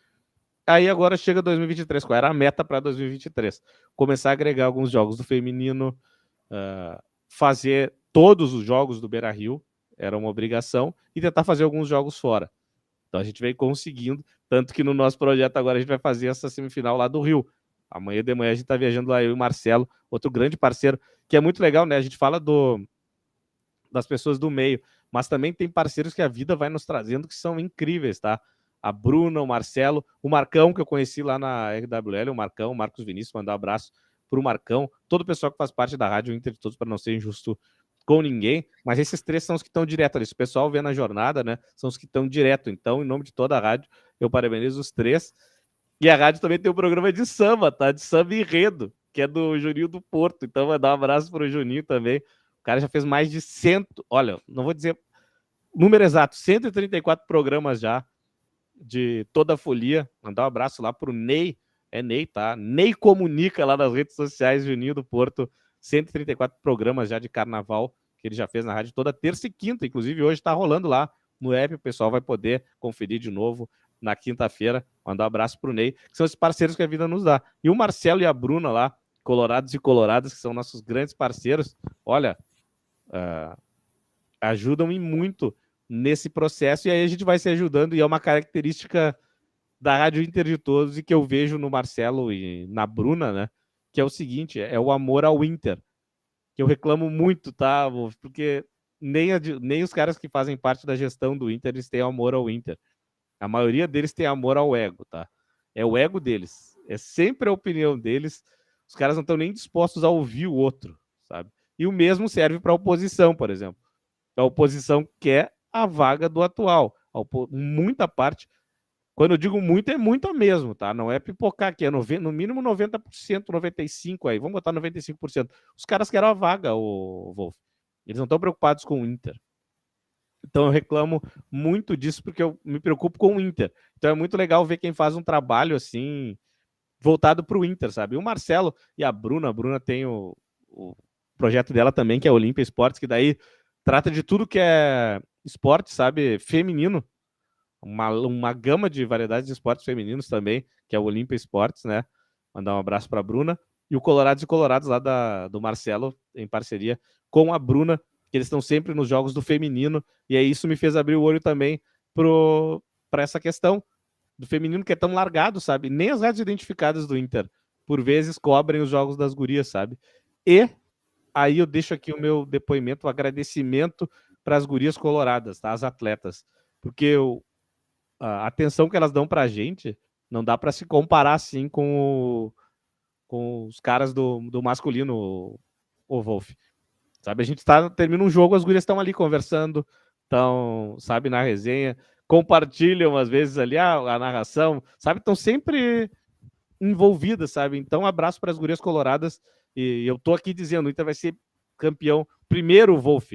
Aí agora chega 2023. Qual era a meta para 2023? Começar a agregar alguns jogos do feminino, fazer todos os jogos do Beira-Rio, era uma obrigação, e tentar fazer alguns jogos fora. Então a gente vem conseguindo, tanto que no nosso projeto agora a gente vai fazer essa semifinal lá do Rio. Amanhã de manhã a gente está viajando lá, eu e o Marcelo, outro grande parceiro, que é muito legal, né? A gente fala das pessoas do meio, mas também tem parceiros que a vida vai nos trazendo que são incríveis, tá? A Bruna, o Marcelo, o Marcão, que eu conheci lá na RWL, o Marcão, o Marcos Vinícius, mandar um abraço pro Marcão, todo o pessoal que faz parte da Rádio Inter de Todos, para não ser injusto com ninguém, mas esses 3 são os que estão direto ali. Se o pessoal vê na jornada, né, são os que estão direto. Então, em nome de toda a rádio, eu parabenizo os 3. E a rádio também tem um programa de samba, tá? De samba enredo, que é do Juninho do Porto. Então, vai dar um abraço pro Juninho também. O cara já fez mais de 100, olha, não vou dizer número exato, 134 programas já de toda a folia. Mandar um abraço lá pro Ney, é Ney, tá? Ney Comunica lá nas redes sociais, Juninho do Porto, 134 programas já de carnaval que ele já fez na rádio toda terça e quinta, inclusive hoje tá rolando lá no app, o pessoal vai poder conferir de novo na quinta-feira. Mandar um abraço pro Ney, que são os parceiros que a vida nos dá. E o Marcelo e a Bruna lá, colorados e coloradas, que são nossos grandes parceiros, olha, ajudam e muito nesse processo, e aí a gente vai se ajudando, e é uma característica da Rádio Inter de Todos, e que eu vejo no Marcelo e na Bruna, né, que é o seguinte, é o amor ao Inter, que eu reclamo muito, tá, porque nem os caras que fazem parte da gestão do Inter, eles têm amor ao Inter. A maioria deles tem amor ao ego, tá? É o ego deles. É sempre a opinião deles. Os caras não estão nem dispostos a ouvir o outro, sabe? E o mesmo serve para a oposição, por exemplo. A oposição quer a vaga do atual. Muita parte. Quando eu digo muito, é muito mesmo, tá? Não é pipocar aqui, é no mínimo 90%, 95% aí. Vamos botar 95%. Os caras querem a vaga, o Wolf. Eles não estão preocupados com o Inter. Então eu reclamo muito disso porque eu me preocupo com o Inter. Então é muito legal ver quem faz um trabalho assim voltado para o Inter, sabe? O Marcelo e a Bruna tem o projeto dela também, que é Olímpia Esportes, que daí trata de tudo que é esporte, sabe? Feminino. Uma gama de variedades de esportes femininos também, que é o Olímpia Esportes, né? Mandar um abraço para a Bruna. E o Colorados e Colorados lá do Marcelo, em parceria com a Bruna, que eles estão sempre nos jogos do feminino, e aí isso me fez abrir o olho também para essa questão do feminino que é tão largado, sabe? Nem as rádios identificadas do Inter, por vezes, cobrem os jogos das gurias, sabe? E aí eu deixo aqui o meu depoimento, o agradecimento para as gurias coloradas, tá? As atletas. Porque a atenção que elas dão pra gente não dá para se comparar assim com os caras do masculino, o Wolf. Sabe, a gente termina um jogo, as gurias estão ali conversando, estão, sabe, na resenha, compartilham às vezes ali a narração, sabe, estão sempre envolvidas, sabe? Então, abraço para as gurias coloradas, e eu tô aqui dizendo, o Inter vai ser campeão, primeiro, Wolf,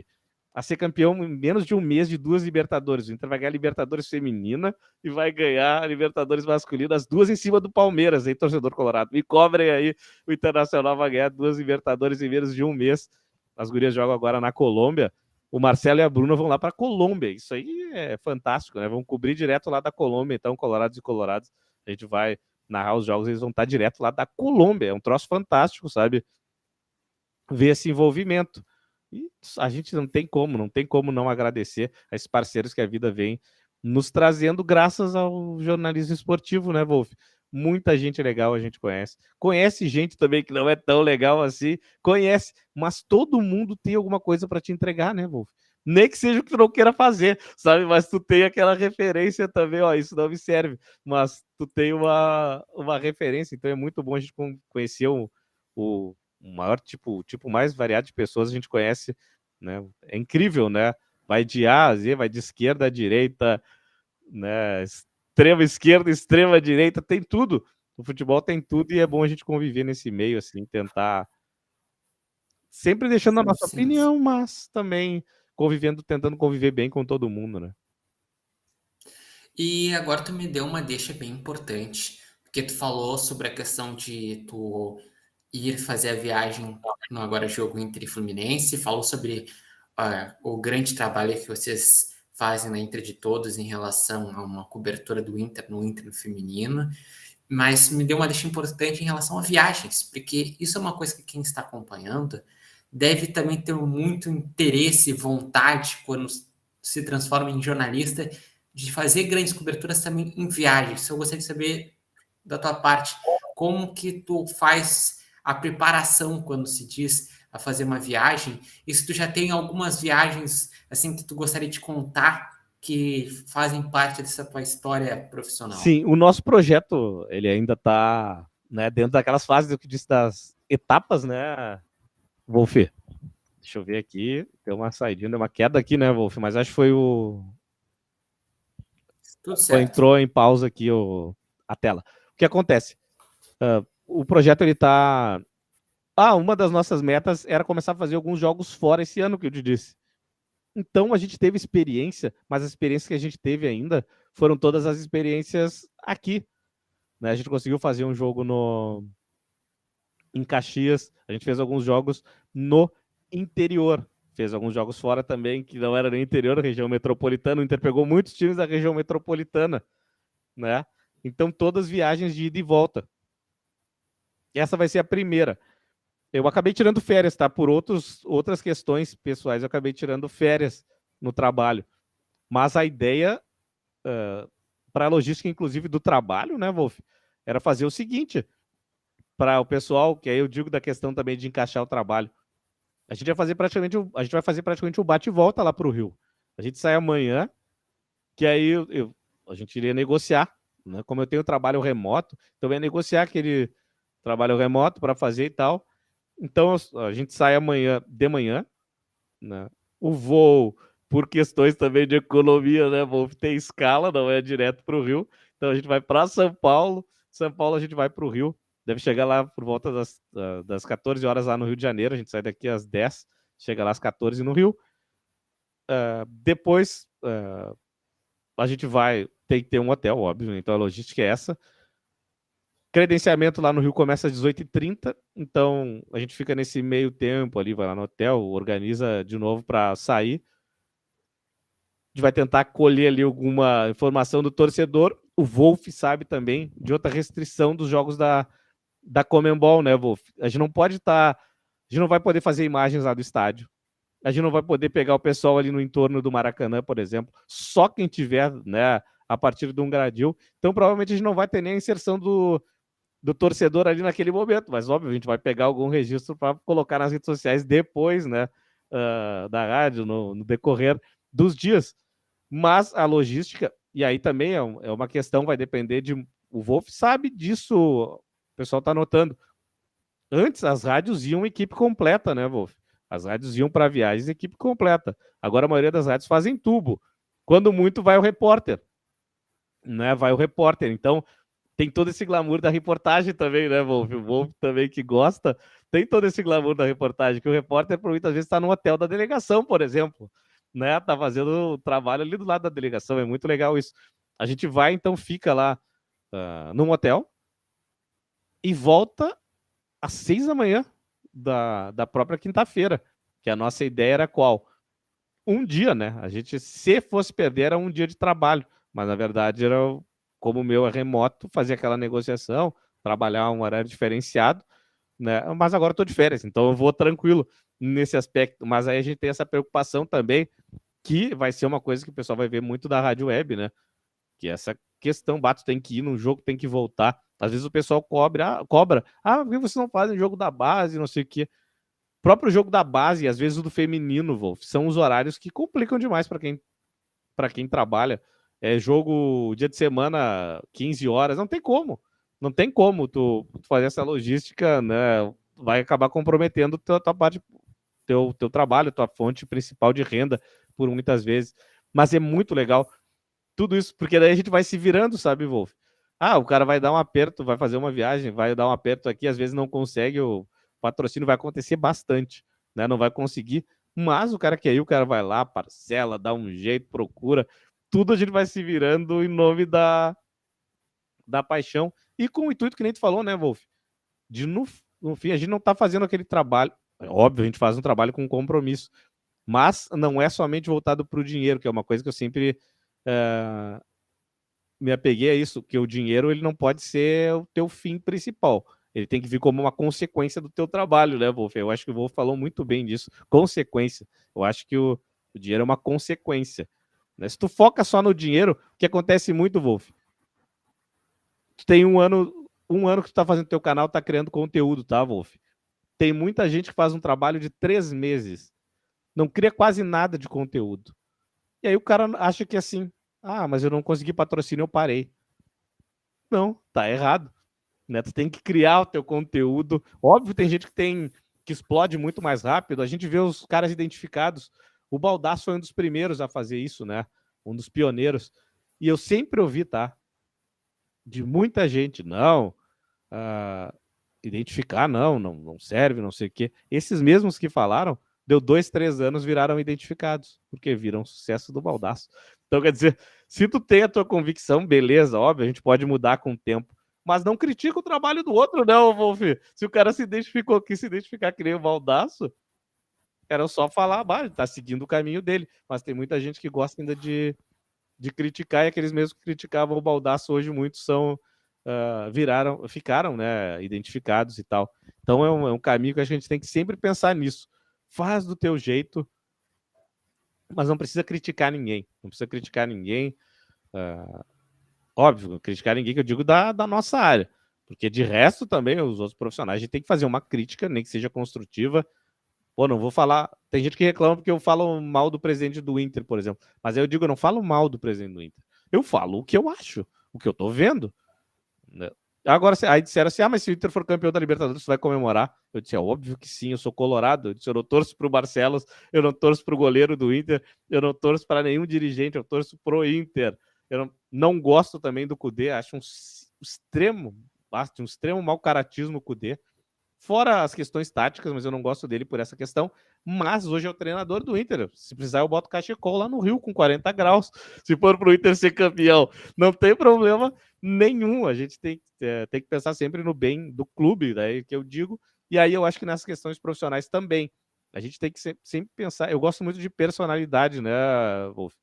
a ser campeão em menos de um mês de 2 Libertadores. O Inter vai ganhar a Libertadores feminina e vai ganhar a Libertadores masculina, as duas em cima do Palmeiras, hein, torcedor colorado? Me cobrem aí, o Internacional vai ganhar 2 Libertadores em menos de um mês. As gurias jogam agora na Colômbia. O Marcelo e a Bruna vão lá para a Colômbia. Isso aí é fantástico, né? Vão cobrir direto lá da Colômbia. Então, colorados e colorados, a gente vai narrar os jogos, eles vão estar direto lá da Colômbia. É um troço fantástico, sabe? Ver esse envolvimento. E a gente não tem como não agradecer a esses parceiros que a vida vem nos trazendo graças ao jornalismo esportivo, né, Wolf? Muita gente legal a gente conhece. Conhece gente também que não é tão legal assim, conhece, mas todo mundo tem alguma coisa para te entregar, né, Wolf? Nem que seja o que tu não queira fazer, sabe? Mas tu tem aquela referência também, ó, isso não me serve. Mas tu tem uma referência, então é muito bom a gente conhecer o maior tipo mais variado de pessoas a gente conhece, né? É incrível, né? Vai de A a Z, vai de esquerda a direita, né? Extrema esquerda, extrema direita, tem tudo. O futebol tem tudo e é bom a gente conviver nesse meio, assim, tentar sempre deixando a nossa Sim. opinião, mas também convivendo, tentando conviver bem com todo mundo, né? E agora tu me deu uma deixa bem importante, porque tu falou sobre a questão de tu ir fazer a viagem no agora jogo Inter e Fluminense, falou sobre o grande trabalho que vocês fazem na Inter de Todos em relação a uma cobertura do Inter no Inter no feminino, mas me deu uma deixa importante em relação a viagens, porque isso é uma coisa que quem está acompanhando deve também ter muito interesse e vontade quando se transforma em jornalista de fazer grandes coberturas também em viagens. Eu gostaria de saber da tua parte como que tu faz a preparação quando se diz a fazer uma viagem, e se tu já tem algumas viagens assim que tu gostaria de contar que fazem parte dessa tua história profissional. Sim, o nosso projeto, ele ainda está, né, dentro daquelas fases do que disse das etapas, né, Wolf? Deixa eu ver aqui, deu uma saidinha, deu uma queda aqui, né, Wolf? Mas acho que foi Tudo certo. entrou em pausa aqui a tela. O que acontece? O projeto, ele tá... uma das nossas metas era começar a fazer alguns jogos fora esse ano, que eu te disse. Então, a gente teve experiência, mas as experiências que a gente teve ainda foram todas as experiências aqui, né? A gente conseguiu fazer um jogo em Caxias, a gente fez alguns jogos no interior, fez alguns jogos fora também, que não era no interior, região metropolitana. O Inter pegou muitos times da região metropolitana, né? Então, todas viagens de ida e volta. Essa vai ser a primeira. Eu acabei tirando férias, tá? Por outras questões pessoais, eu acabei tirando férias no trabalho. Mas a ideia, para a logística, inclusive, do trabalho, né, Wolf, era fazer o seguinte, para o pessoal, que aí eu digo da questão também de encaixar o trabalho. A gente vai fazer praticamente um bate e volta lá para o Rio. A gente sai amanhã, que aí a gente iria negociar, né? Como eu tenho trabalho remoto, então eu ia negociar aquele trabalho remoto para fazer e tal. Então a gente sai amanhã de manhã, né? O voo, por questões também de economia, né? Voo tem escala, não é direto para o Rio. Então a gente vai para São Paulo. São Paulo a gente vai para o Rio. Deve chegar lá por volta das 14 horas lá no Rio de Janeiro. A gente sai daqui às 10, chega lá às 14 no Rio. Depois a gente vai ter que ter um hotel, óbvio. Então a logística é essa. Credenciamento lá no Rio começa às 18h30, então a gente fica nesse meio tempo ali, vai lá no hotel, organiza de novo para sair. A gente vai tentar colher ali alguma informação do torcedor. O Wolf sabe também de outra restrição dos jogos da Conmebol, né, Wolf? A gente não pode estar. A gente não vai poder fazer imagens lá do estádio. A gente não vai poder pegar o pessoal ali no entorno do Maracanã, por exemplo. Só quem tiver, né, a partir de um gradil. Então, provavelmente, a gente não vai ter nem a inserção do torcedor ali naquele momento, mas óbvio, a gente vai pegar algum registro para colocar nas redes sociais depois, né, da rádio, no decorrer dos dias. Mas a logística, e aí também é uma questão, vai depender de... O Wolf sabe disso, o pessoal está notando. Antes, as rádios iam equipe completa, né, Wolf? As rádios iam para viagens equipe completa. Agora, a maioria das rádios fazem tubo. Quando muito, vai o repórter. Né? Vai o repórter. Então, tem todo esse glamour da reportagem também, né, Wolf? O Wolf também que gosta, tem todo esse glamour da reportagem, que o repórter, por muitas vezes, está no hotel da delegação, por exemplo, né? Tá fazendo o trabalho ali do lado da delegação, é muito legal isso. A gente vai, então, fica lá num hotel e volta às 6 da manhã da própria quinta-feira, que a nossa ideia era qual? Um dia, né? A gente, se fosse perder, era um dia de trabalho, mas na verdade era, como o meu é remoto, fazer aquela negociação, trabalhar um horário diferenciado, né? Mas agora eu tô de férias, então eu vou tranquilo nesse aspecto. Mas aí a gente tem essa preocupação também, que vai ser uma coisa que o pessoal vai ver muito da rádio web, né? Que é essa questão, bato, tem que ir num jogo, tem que voltar. Às vezes o pessoal cobra, por que vocês não fazem jogo da base, não sei o quê. próprio jogo da base, às vezes o do feminino, Wolf, são os horários que complicam demais para quem trabalha. É jogo dia de semana, 15 horas, não tem como. Não tem como tu fazer essa logística, né? Vai acabar comprometendo tua parte, teu trabalho, tua fonte principal de renda, por muitas vezes. Mas é muito legal tudo isso, porque daí a gente vai se virando, sabe, Wolf? Ah, o cara vai dar um aperto, vai fazer uma viagem, vai dar um aperto aqui, às vezes não consegue, o patrocínio vai acontecer bastante, né? Não vai conseguir, mas o cara quer ir, o cara vai lá, parcela, dá um jeito, procura, tudo a gente vai se virando em nome da paixão e com o intuito que nem tu falou, né, Wolf? De no fim, a gente não tá fazendo aquele trabalho, é óbvio, a gente faz um trabalho com compromisso, mas não é somente voltado para o dinheiro, que é uma coisa que eu sempre me apeguei a isso, que o dinheiro ele não pode ser o teu fim principal. Ele tem que vir como uma consequência do teu trabalho, né, Wolf? Eu acho que o Wolf falou muito bem disso. Consequência. Eu acho que o dinheiro é uma consequência. Né? Se tu foca só no dinheiro, o que acontece muito, Wolf? Tu tem um ano que tu tá fazendo teu canal, tá criando conteúdo, tá, Wolf? Tem muita gente que faz um trabalho de 3 meses. Não cria quase nada de conteúdo. E aí o cara acha que assim, mas eu não consegui patrocínio, eu parei. Não, tá errado. Né? Tu tem que criar o teu conteúdo. Óbvio, tem gente que explode muito mais rápido. A gente vê os caras identificados. O Baldasso foi um dos primeiros a fazer isso, né? Um dos pioneiros. E eu sempre ouvi, tá? De muita gente, não. Identificar, não serve, não sei o quê. Esses mesmos que falaram, deu 2, 3 anos, viraram identificados, porque viram sucesso do Baldasso. Então, quer dizer, se tu tem a tua convicção, beleza, óbvio, a gente pode mudar com o tempo, mas não critica o trabalho do outro, não, Wolf. Se o cara quis se identificar que nem o Baldasso, era só falar, tá seguindo o caminho dele. Mas tem muita gente que gosta ainda de criticar, e aqueles mesmos que criticavam o Baldasso hoje, muitos ficaram, né, identificados e tal. Então é um caminho que a gente tem que sempre pensar nisso. Faz do teu jeito, mas não precisa criticar ninguém. Não precisa criticar ninguém. Óbvio, criticar ninguém que eu digo da nossa área. Porque de resto também, os outros profissionais, a gente tem que fazer uma crítica, nem que seja construtiva. Pô, não vou falar. Tem gente que reclama porque eu falo mal do presidente do Inter, por exemplo. Mas aí eu digo, eu não falo mal do presidente do Inter. Eu falo o que eu acho, o que eu tô vendo. Né? Agora, aí disseram assim: mas se o Inter for campeão da Libertadores, você vai comemorar? Eu disse: é óbvio que sim, eu sou colorado. Eu disse: eu não torço pro Barcelos, eu não torço pro goleiro do Inter, eu não torço para nenhum dirigente, eu torço pro Inter. Eu não gosto também do Cudê, acho um extremo mau caratismo o Cudê. Fora as questões táticas, mas eu não gosto dele por essa questão. Mas hoje é o treinador do Inter. Se precisar, eu boto cachecol lá no Rio com 40 graus. Se for para o Inter ser campeão, não tem problema nenhum. A gente tem que pensar sempre no bem do clube, daí que eu digo. E aí eu acho que nessas questões profissionais também. A gente tem que sempre pensar. Eu gosto muito de personalidade, né, Wolf?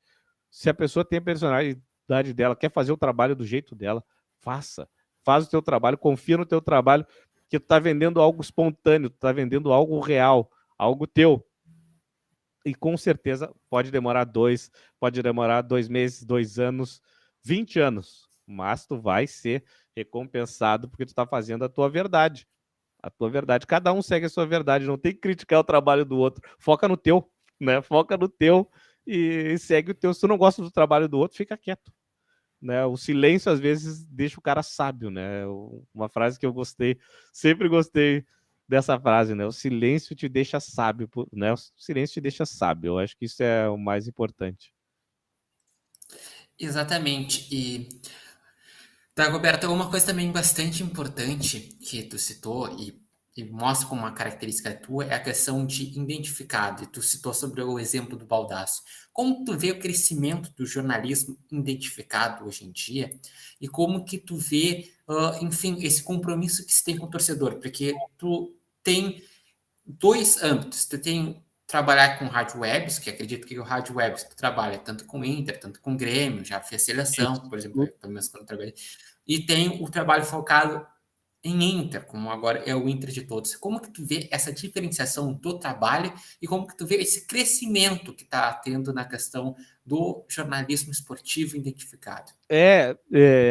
Se a pessoa tem a personalidade dela, quer fazer o trabalho do jeito dela, faça. Faz o teu trabalho, confia no teu trabalho, que tu tá vendendo algo espontâneo, tu tá vendendo algo real, algo teu. E com certeza pode demorar 2 meses, 2 anos, 20 anos, mas tu vai ser recompensado porque tu tá fazendo a tua verdade. A tua verdade. Cada um segue a sua verdade, não tem que criticar o trabalho do outro. Foca no teu, né? Foca no teu e segue o teu. Se tu não gosta do trabalho do outro, fica quieto. Né? O silêncio às vezes deixa o cara sábio, né? Uma frase que eu gostei, sempre gostei dessa frase, né? O silêncio te deixa sábio, né? O silêncio te deixa sábio. Eu acho que isso é o mais importante. Exatamente. E, Dagoberto, uma coisa também bastante importante que tu citou e mostra como uma característica tua é a questão de identificado. E tu citou sobre o exemplo do Baldasso. Como tu vê o crescimento do jornalismo identificado hoje em dia e como que tu vê, enfim, esse compromisso que se tem com o torcedor? Porque tu tem dois âmbitos. Tu tem trabalhar com rádio webs, que acredito que o rádio webs trabalha tanto com Inter, tanto com Grêmio, já fez seleção, por exemplo, pelo menos quando eu trabalhei. E tem o trabalho focado em Inter, como agora é o Inter de todos. Como que tu vê essa diferenciação do trabalho e como que tu vê esse crescimento que está tendo na questão do jornalismo esportivo identificado? É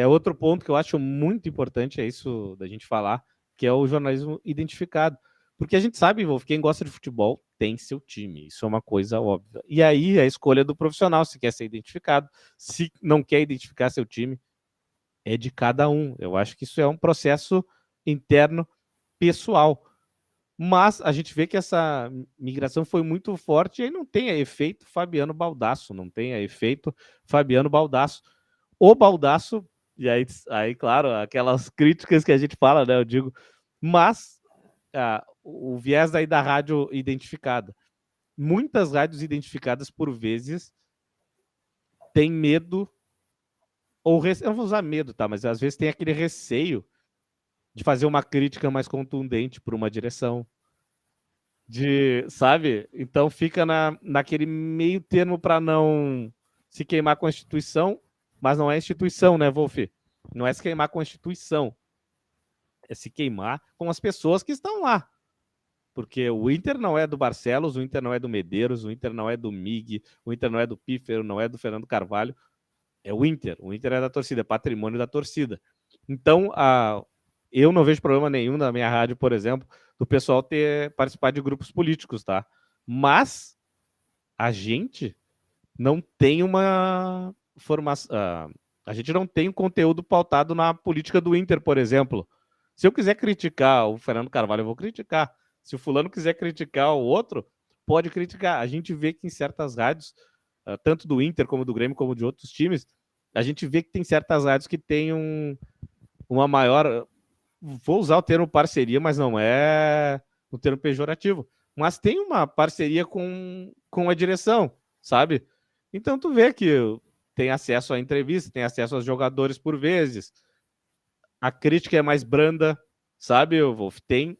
outro ponto que eu acho muito importante, é isso da gente falar, que é o jornalismo identificado. Porque a gente sabe, Wolf, quem gosta de futebol tem seu time. Isso é uma coisa óbvia. E aí a escolha do profissional, se quer ser identificado, se não quer identificar seu time, é de cada um. Eu acho que isso é um processo interno pessoal. Mas a gente vê que essa migração foi muito forte e aí não tem efeito Fabiano Baldasso, não tem efeito Fabiano Baldasso. O Baldasso, e aí, claro, aquelas críticas que a gente fala, né? Eu digo, mas o viés aí da rádio identificada. Muitas rádios identificadas, por vezes, têm medo, ou eu não vou usar medo, tá? Mas às vezes tem aquele receio de fazer uma crítica mais contundente para uma direção. Sabe? Então fica naquele meio termo para não se queimar com a instituição, mas não é instituição, né, Wolf? Não é se queimar com a instituição, é se queimar com as pessoas que estão lá. Porque o Inter não é do Barcelos, o Inter não é do Medeiros, o Inter não é do Mig, o Inter não é do Pífero, não é do Fernando Carvalho. É o Inter é da torcida, é patrimônio da torcida. Então, eu não vejo problema nenhum na minha rádio, por exemplo, do pessoal participar de grupos políticos, tá? Mas a gente não tem uma formação. A gente não tem um conteúdo pautado na política do Inter, por exemplo. Se eu quiser criticar o Fernando Carvalho, eu vou criticar. Se o fulano quiser criticar o outro, pode criticar. A gente vê que em certas rádios, tanto do Inter como do Grêmio, como de outros times, a gente vê que tem certas rádios que têm uma maior. Vou usar o termo parceria, mas não é um termo pejorativo. Mas tem uma parceria com a direção, sabe? Então tu vê que tem acesso à entrevista, tem acesso aos jogadores por vezes. A crítica é mais branda, sabe, Wolf? Tem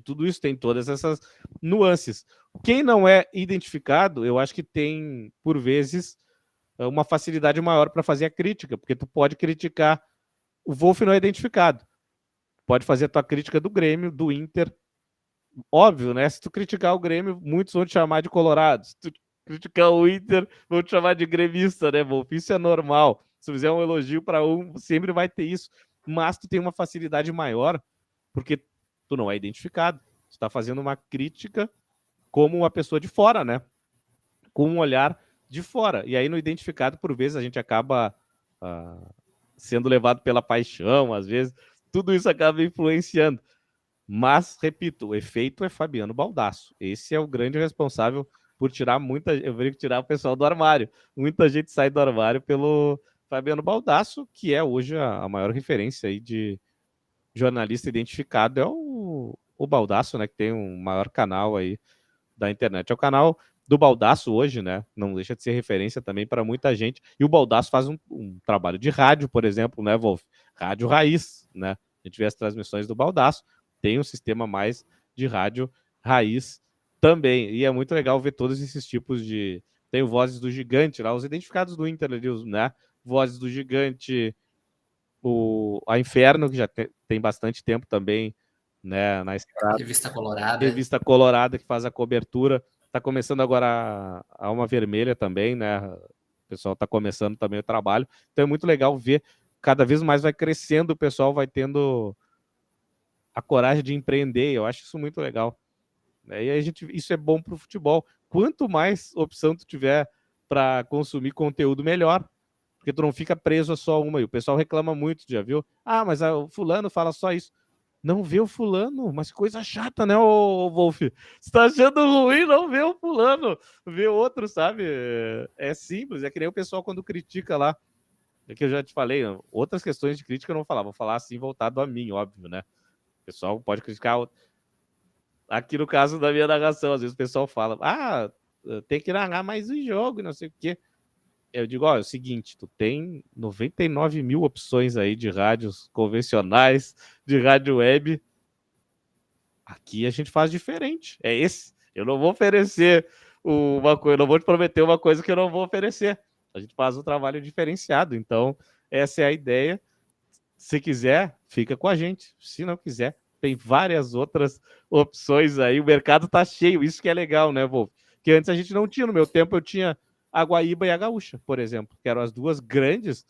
tudo isso, tem todas essas nuances. Quem não é identificado, eu acho que tem, por vezes, uma facilidade maior para fazer a crítica, porque tu pode criticar. O Wolf não é identificado. Pode fazer a tua crítica do Grêmio, do Inter. Óbvio, né? Se tu criticar o Grêmio, muitos vão te chamar de colorado. Se tu criticar o Inter, vão te chamar de gremista, né, Wolf? Isso é normal. Se tu fizer um elogio para um, sempre vai ter isso. Mas tu tem uma facilidade maior, porque tu não é identificado. Tu tá fazendo uma crítica como uma pessoa de fora, né? Com um olhar de fora. E aí, no identificado, por vezes, a gente acaba sendo levado pela paixão, às vezes. Tudo isso acaba influenciando. Mas, repito, o efeito é Fabiano Baldasso. Esse é o grande responsável por tirar eu vejo tirar o pessoal do armário. Muita gente sai do armário pelo Fabiano Baldasso, que é hoje a maior referência aí de jornalista identificado, é o Baldasso, né, que tem um maior canal aí da internet. É o canal do Baldasso hoje, né? Não deixa de ser referência também para muita gente. E o Baldasso faz um trabalho de rádio, por exemplo, né, Wolf? Rádio raiz, né? A gente vê as transmissões do Baldasso, tem um sistema mais de rádio raiz também. E é muito legal ver todos esses tipos de. Tem o Vozes do Gigante lá, os identificados do Inter, né? Vozes do Gigante, a Inferno, que já tem bastante tempo também, né? Na estrada. Revista Colorada. Revista Colorada, que faz a cobertura. Está começando agora a Alma Vermelha também, né? O pessoal está começando também o trabalho. Então é muito legal ver, cada vez mais vai crescendo, o pessoal vai tendo a coragem de empreender. Eu acho isso muito legal. E isso é bom para o futebol. Quanto mais opção tu tiver para consumir conteúdo, melhor. Porque tu não fica preso a só uma. E o pessoal reclama muito, já viu? Ah, mas o fulano fala só isso. Não vê o fulano, mas coisa chata, né, ô Wolf? Você tá achando ruim, não vê o fulano, vê outro, sabe? É simples, é que nem o pessoal quando critica lá. É que eu já te falei, outras questões de crítica eu não vou falar assim voltado a mim, óbvio, né? O pessoal pode criticar. Aqui no caso da minha narração, às vezes o pessoal fala, tem que narrar mais um jogo e não sei o quê. Eu digo, é o seguinte, tu tem 99 mil opções aí de rádios convencionais, de rádio web. Aqui a gente faz diferente. É esse. Eu não vou oferecer uma coisa, não vou te prometer uma coisa que eu não vou oferecer. A gente faz um trabalho diferenciado. Então, essa é a ideia. Se quiser, fica com a gente. Se não quiser, tem várias outras opções aí. O mercado tá cheio. Isso que é legal, né, Wolf? Que antes a gente não tinha. No meu tempo, eu tinha a Guaíba e a Gaúcha, por exemplo, que eram as duas grandes.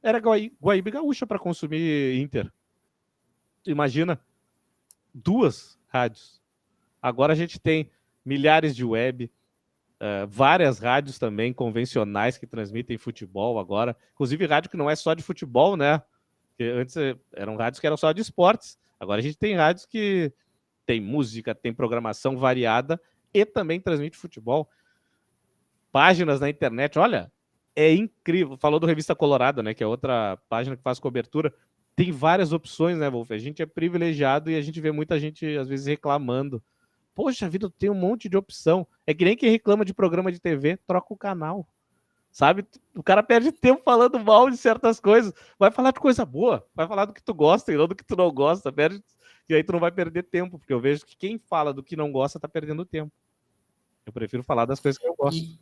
Era Guaíba e Gaúcha para consumir Inter. Imagina, duas rádios. Agora a gente tem milhares de web, várias rádios também convencionais que transmitem futebol agora, inclusive rádio que não é só de futebol, né? Porque antes eram rádios que eram só de esportes. Agora a gente tem rádios que tem música, tem programação variada e também transmite futebol. Páginas na internet, olha, é incrível. Falou do Revista Colorado, né? Que é outra página que faz cobertura. Tem várias opções, né, Wolf? A gente é privilegiado e a gente vê muita gente, às vezes, reclamando. Poxa vida, tem um monte de opção. É que nem quem reclama de programa de TV, troca o canal. Sabe? O cara perde tempo falando mal de certas coisas. Vai falar de coisa boa. Vai falar do que tu gosta e não do que tu não gosta. Perde... E aí tu não vai perder tempo, porque eu vejo que quem fala do que não gosta tá perdendo tempo. Eu prefiro falar das coisas que eu gosto.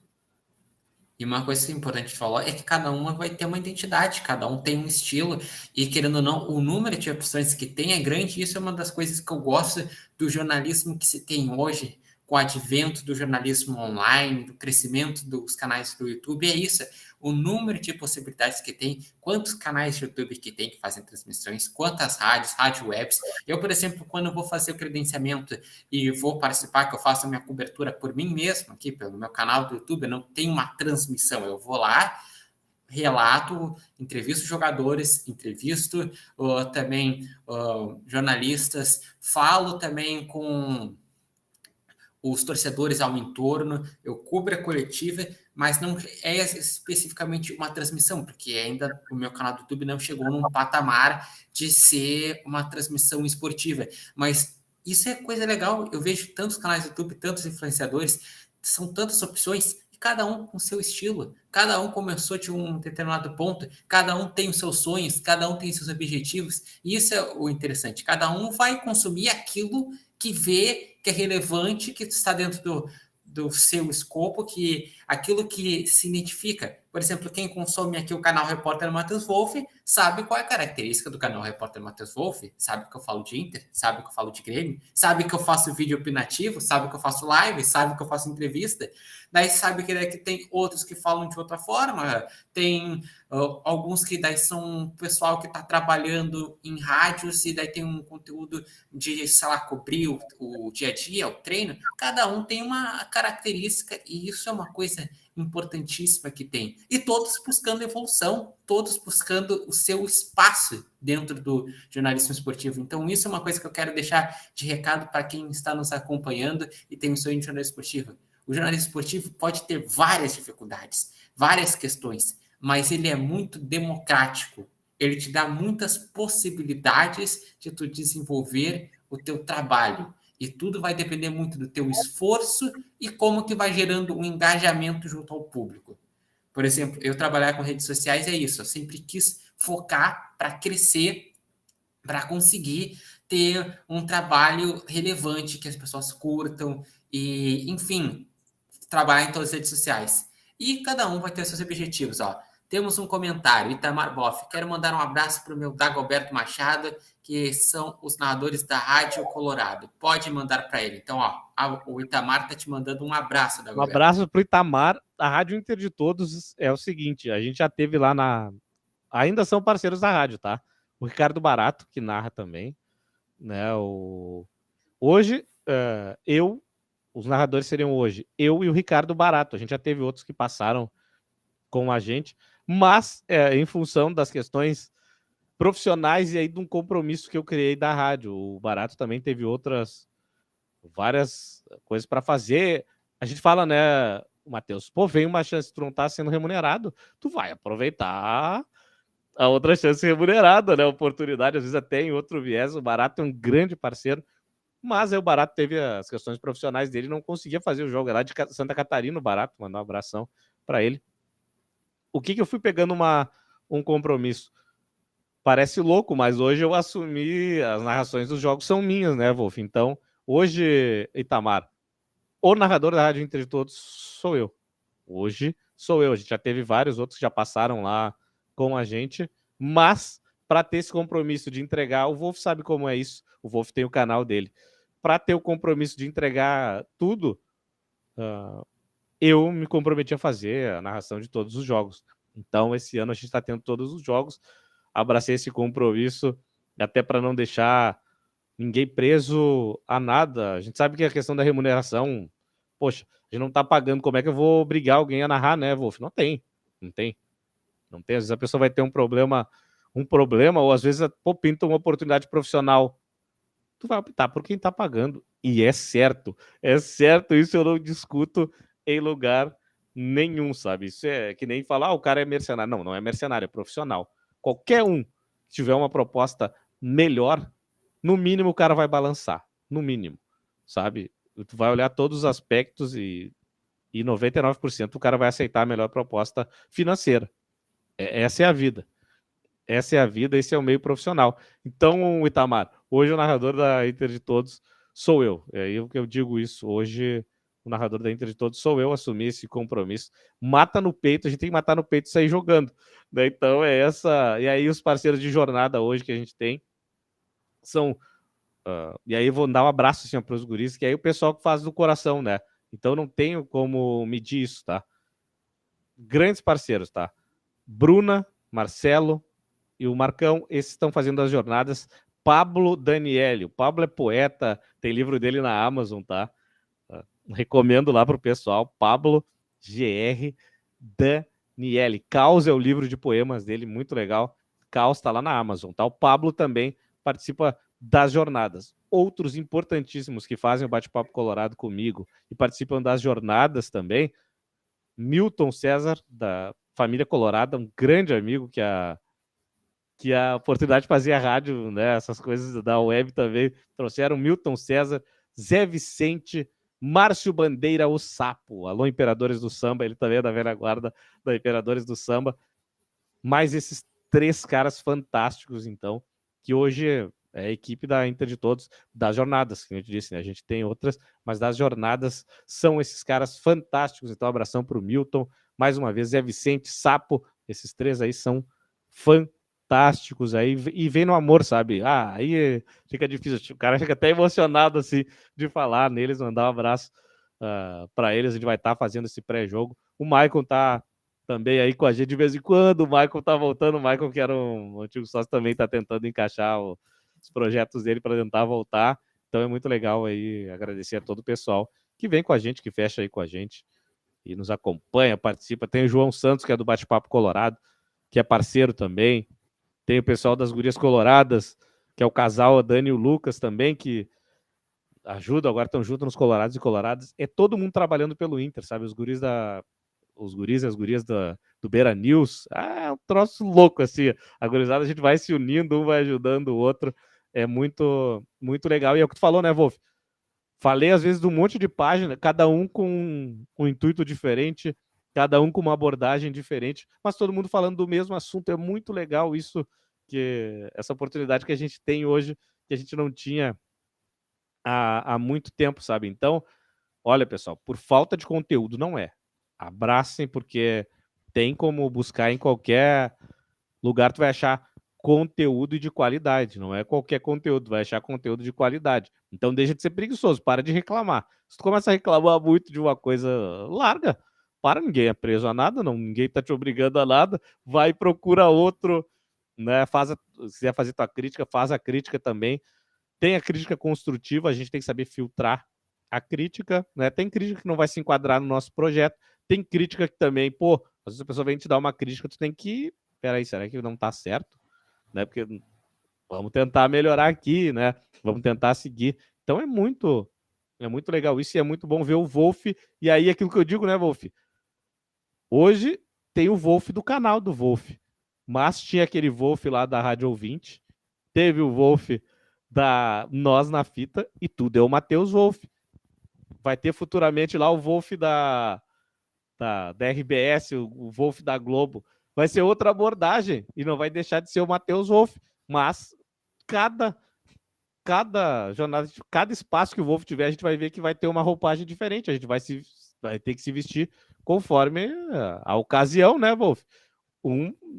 E uma coisa que é importante falar é que cada uma vai ter uma identidade, cada um tem um estilo, e querendo ou não, o número de opções que tem é grande, e isso é uma das coisas que eu gosto do jornalismo que se tem hoje, com o advento do jornalismo online, do crescimento dos canais do YouTube, é isso, o número de possibilidades que tem, quantos canais de YouTube que tem que fazem transmissões, quantas rádios, rádio webs. Eu, por exemplo, quando vou fazer o credenciamento e vou participar, que eu faço a minha cobertura por mim mesmo, aqui pelo meu canal do YouTube, eu não tenho uma transmissão, eu vou lá, relato, entrevisto jogadores, entrevisto também jornalistas, falo também com os torcedores ao entorno, eu cubro a coletiva, mas não é especificamente uma transmissão, porque ainda o meu canal do YouTube não chegou num patamar de ser uma transmissão esportiva. Mas isso é coisa legal, eu vejo tantos canais do YouTube, tantos influenciadores, são tantas opções, e cada um com seu estilo, cada um começou de um determinado ponto, cada um tem os seus sonhos, cada um tem seus objetivos, e isso é o interessante, cada um vai consumir aquilo que vê que é relevante, que está dentro do seu escopo, que aquilo que se identifica. Por exemplo, quem consome aqui o canal Repórter Matheus Wolff sabe qual é a característica do canal Repórter Matheus Wolff, sabe que eu falo de Inter, sabe que eu falo de Grêmio, sabe que eu faço vídeo opinativo, sabe que eu faço live, sabe que eu faço entrevista, daí sabe que tem outros que falam de outra forma, tem alguns que daí são pessoal que está trabalhando em rádios e daí tem um conteúdo de, sei lá, cobrir o dia a dia, o treino, cada um tem uma característica e isso é uma coisa importantíssima que tem. E todos buscando evolução, todos buscando o seu espaço dentro do jornalismo esportivo. Então, isso é uma coisa que eu quero deixar de recado para quem está nos acompanhando e tem o sonho de jornalismo esportivo. O jornalismo esportivo pode ter várias dificuldades, várias questões, mas ele é muito democrático. Ele te dá muitas possibilidades de tu desenvolver o teu trabalho. E tudo vai depender muito do teu esforço e como que vai gerando um engajamento junto ao público. Por exemplo, eu trabalhar com redes sociais é isso. Eu sempre quis focar para crescer, para conseguir ter um trabalho relevante que as pessoas curtam e, enfim, trabalhar em todas as redes sociais. E cada um vai ter seus objetivos, ó. Temos um comentário, Itamar Boff. Quero mandar um abraço para o meu Dagoberto Machado, que são os narradores da Rádio Colorado. Pode mandar para ele. Então, ó, o Itamar está te mandando um abraço, Um Dagoberto. abraço para o Itamar. A Rádio Inter de Todos é o seguinte, a gente já teve lá na... Ainda são parceiros da rádio, tá? O Ricardo Barato, que narra também, né? Hoje, os narradores seriam hoje eu e o Ricardo Barato. A gente já teve outros que passaram com a gente, mas em função das questões profissionais e aí de um compromisso que eu criei da rádio. O Barato também teve várias coisas para fazer. A gente fala, né, Matheus, pô, vem uma chance, tu não tá sendo remunerado, tu vai aproveitar a outra chance remunerada, né, oportunidade, às vezes até em outro viés. O Barato é um grande parceiro, mas aí o Barato teve as questões profissionais dele, não conseguia fazer o jogo. É lá de Santa Catarina, o Barato, mandar um abração para ele. O que eu fui pegando um compromisso? Parece louco, mas hoje eu assumi, as narrações dos jogos são minhas, né, Wolf? Então, hoje, Itamar, o narrador da Rádio Inter de Todos sou eu. Hoje sou eu. A gente já teve vários outros que já passaram lá com a gente, mas para ter esse compromisso de entregar, o Wolf sabe como é isso, o Wolf tem o canal dele. Para ter o compromisso de entregar tudo, eu me comprometi a fazer a narração de todos os jogos. Então, esse ano a gente está tendo todos os jogos. Abracei esse compromisso, até para não deixar ninguém preso a nada. A gente sabe que a questão da remuneração, poxa, a gente não tá pagando, como é que eu vou obrigar alguém a narrar, né, Wolf? Não tem, não tem. Não tem, às vezes a pessoa vai ter um problema, ou às vezes, pô, pinta uma oportunidade profissional. Tu vai optar por quem tá pagando. E é certo, isso eu não discuto em lugar nenhum, sabe? Isso é que nem falar, o cara é mercenário. Não, não é mercenário, é profissional. Qualquer um que tiver uma proposta melhor, no mínimo o cara vai balançar. No mínimo, sabe? Tu vai olhar todos os aspectos e 99% o cara vai aceitar a melhor proposta financeira. Essa é a vida. Essa é a vida, esse é o meio profissional. Então, Itamar, hoje o narrador da Inter de Todos sou eu. É eu que eu digo isso. Hoje o narrador da Inter de Todos sou eu, assumir esse compromisso. Mata no peito, a gente tem que matar no peito e sair jogando. Né? Então é essa. E aí os parceiros de jornada hoje que a gente tem são. E aí eu vou dar um abraço assim, para os guris, que aí o pessoal que faz do coração, né? Então não tenho como medir isso, tá? Grandes parceiros, tá? Bruna, Marcelo, e o Marcão, esses estão fazendo as jornadas. Pablo Daniele. O Pablo é poeta, tem livro dele na Amazon, tá? Recomendo lá pro pessoal. Pablo GR Daniele. Caos é o livro de poemas dele, muito legal. Caos tá lá na Amazon, tá? O Pablo também participa das jornadas. Outros importantíssimos que fazem o Bate-Papo Colorado comigo e participam das jornadas também. Milton César, da família Colorada, um grande amigo que a oportunidade de fazer a rádio, né, essas coisas da web também, trouxeram Milton César, Zé Vicente, Márcio Bandeira, o Sapo, alô Imperadores do Samba, ele também é da velha guarda da Imperadores do Samba, mais esses 3 caras fantásticos, então, que hoje é a equipe da Inter de Todos, das jornadas, que a gente disse, né, a gente tem outras, mas das jornadas são esses caras fantásticos, então abração para o Milton, mais uma vez, Zé Vicente, Sapo, esses 3 aí são fantásticos aí, e vem no amor, sabe? Aí fica difícil, o cara fica até emocionado assim de falar neles, mandar um abraço para eles, a gente vai estar fazendo esse pré-jogo. O Maicon tá também aí com a gente de vez em quando, o Maicon tá voltando, o Maicon que era um antigo sócio também tá tentando encaixar os projetos dele para tentar voltar, então é muito legal aí, agradecer a todo o pessoal que vem com a gente, que fecha aí com a gente e nos acompanha, participa. Tem o João Santos, que é do Bate-Papo Colorado, que é parceiro também. Tem o pessoal das Gurias Coloradas, que é o casal, a Dani e o Lucas também, que ajudam, agora estão juntos nos Colorados e Coloradas. É todo mundo trabalhando pelo Inter, sabe? Os guris e as gurias do Beira News. É um troço louco, assim. A gurizada, a gente vai se unindo, um vai ajudando o outro. É muito, muito legal. E é o que tu falou, né, Wolf? Falei, às vezes, de um monte de página, cada um com um intuito diferente, cada um com uma abordagem diferente, mas todo mundo falando do mesmo assunto. É muito legal isso, que essa oportunidade que a gente tem hoje, que a gente não tinha há muito tempo, sabe? Então, olha, pessoal, por falta de conteúdo não é. Abracem, porque tem como buscar em qualquer lugar, tu vai achar conteúdo de qualidade, não é qualquer conteúdo, vai achar conteúdo de qualidade. Então deixa de ser preguiçoso, para de reclamar. Se tu começa a reclamar muito de uma coisa, larga. Para, ninguém é preso a nada, não, ninguém tá te obrigando a nada, vai e procura outro, né? Se quiser fazer tua crítica, faz a crítica também. Tem a crítica construtiva, a gente tem que saber filtrar a crítica, né? Tem crítica que não vai se enquadrar no nosso projeto, tem crítica que também, pô, às vezes a pessoa vem te dar uma crítica, tu tem que, peraí, será que não tá certo? Né? Porque vamos tentar melhorar aqui, né? Vamos tentar seguir. Então é muito legal isso e é muito bom ver o Wolf. E aí, aquilo que eu digo, né, Wolf? Hoje tem o Wolf do canal do Wolf, mas tinha aquele Wolf lá da Rádio Ouvinte, teve o Wolf da Nós na Fita e tudo é o Matheus Wolf. Vai ter futuramente lá o Wolf da RBS, o Wolf da Globo. Vai ser outra abordagem e não vai deixar de ser o Matheus Wolf. Mas cada jornada, cada espaço que o Wolf tiver, a gente vai ver que vai ter uma roupagem diferente. A gente vai ter que se vestir conforme a ocasião, né, Wolf?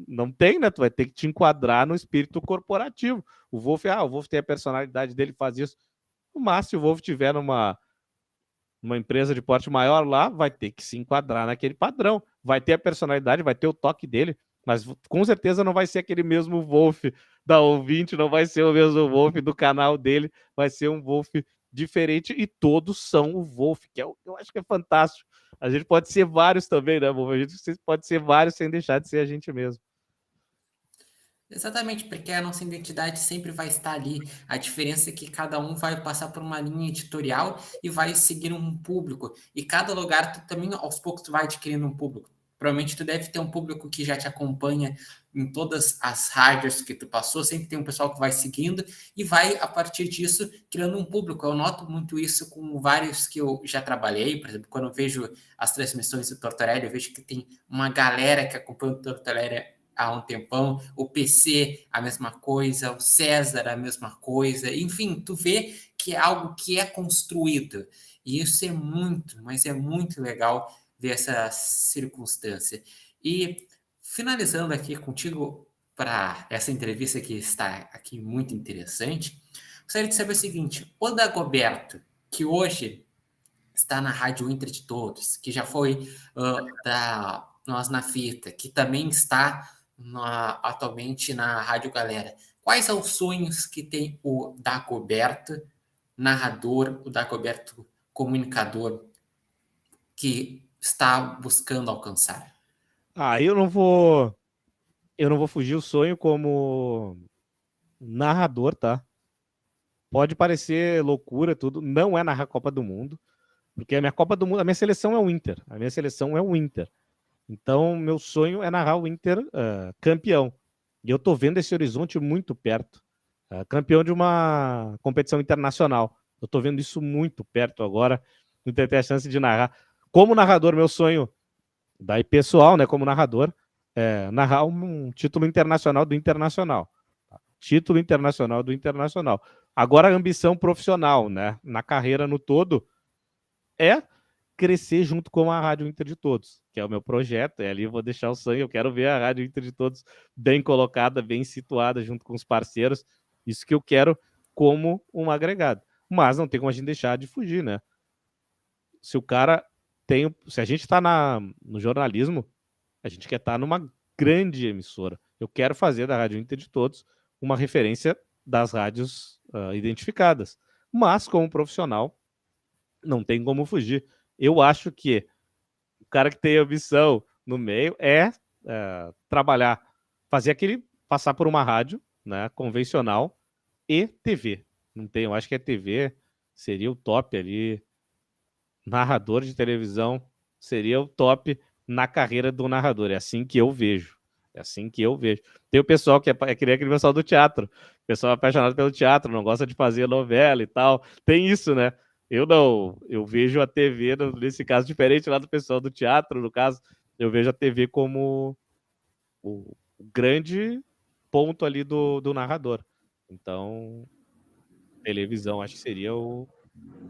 Não tem, né? Tu vai ter que te enquadrar no espírito corporativo. O Wolf tem a personalidade dele, faz isso. Mas se o Wolf tiver numa empresa de porte maior lá, vai ter que se enquadrar naquele padrão. Vai ter a personalidade, vai ter o toque dele, mas com certeza não vai ser aquele mesmo Wolf da ouvinte não vai ser o mesmo Wolf do canal dele, vai ser um Wolf diferente e todos são o Wolf, que eu acho que é fantástico. A gente pode ser vários também, né, Wolf? A gente pode ser vários sem deixar de ser a gente mesmo. Exatamente, porque a nossa identidade sempre vai estar ali. A diferença é que cada um vai passar por uma linha editorial e vai seguir um público. E cada lugar tu também, aos poucos, tu vai adquirindo um público. Provavelmente tu deve ter um público que já te acompanha em todas as rádios que tu passou, sempre tem um pessoal que vai seguindo e vai, a partir disso, criando um público. Eu noto muito isso com vários que eu já trabalhei, por exemplo, quando eu vejo as transmissões do Tortorelli, eu vejo que tem uma galera que acompanha o Tortorelli há um tempão, o PC a mesma coisa, o César a mesma coisa, enfim, tu vê que é algo que é construído, e isso é muito, mas é muito legal ver essa circunstância. E finalizando aqui contigo para essa entrevista que está aqui muito interessante, gostaria de saber o seguinte, o Dagoberto, que hoje está na Rádio Inter de Todos, que já foi da Nós na Fita, que também está atualmente na Rádio Galera. Quais são os sonhos que tem o Dagoberto, narrador, o Dagoberto comunicador, que está buscando alcançar? Ah, eu não vou fugir o sonho como narrador, tá? Pode parecer loucura tudo, não é narrar a Copa do Mundo, porque a minha Copa do Mundo, a minha seleção é o Inter, a minha seleção é o Inter. Então, meu sonho é narrar o Inter campeão. E eu tô vendo esse horizonte muito perto. Campeão de uma competição internacional. Eu tô vendo isso muito perto agora. Não ter a chance de narrar. Como narrador, meu sonho, daí pessoal, né, como narrador, narrar um título internacional do Internacional. Título internacional do Internacional. Agora, a ambição profissional, né, na carreira no todo, é crescer junto com a Rádio Inter de Todos, que é o meu projeto. Ali eu vou deixar o sonho. Eu quero ver a Rádio Inter de Todos bem colocada, bem situada, junto com os parceiros. Isso que eu quero como um agregado. Mas não tem como a gente deixar de fugir, né? Se o cara tem. Se a gente está no jornalismo, a gente quer estar numa grande emissora. Eu quero fazer da Rádio Inter de Todos uma referência das rádios identificadas. Mas, como profissional, não tem como fugir. Eu acho que o cara que tem ambição no meio trabalhar, fazer aquele, passar por uma rádio, né, convencional e TV. Não tem, eu acho que a TV seria o top ali, narrador de televisão seria o top na carreira do narrador. É assim que eu vejo. É assim que eu vejo. Tem o pessoal que é que nem aquele pessoal do teatro. O pessoal é apaixonado pelo teatro, não gosta de fazer novela e tal. Tem isso, né? Eu não. Eu vejo a TV, nesse caso, diferente lá do pessoal do teatro, no caso, eu vejo a TV como o grande ponto ali do narrador. Então, televisão, acho que seria o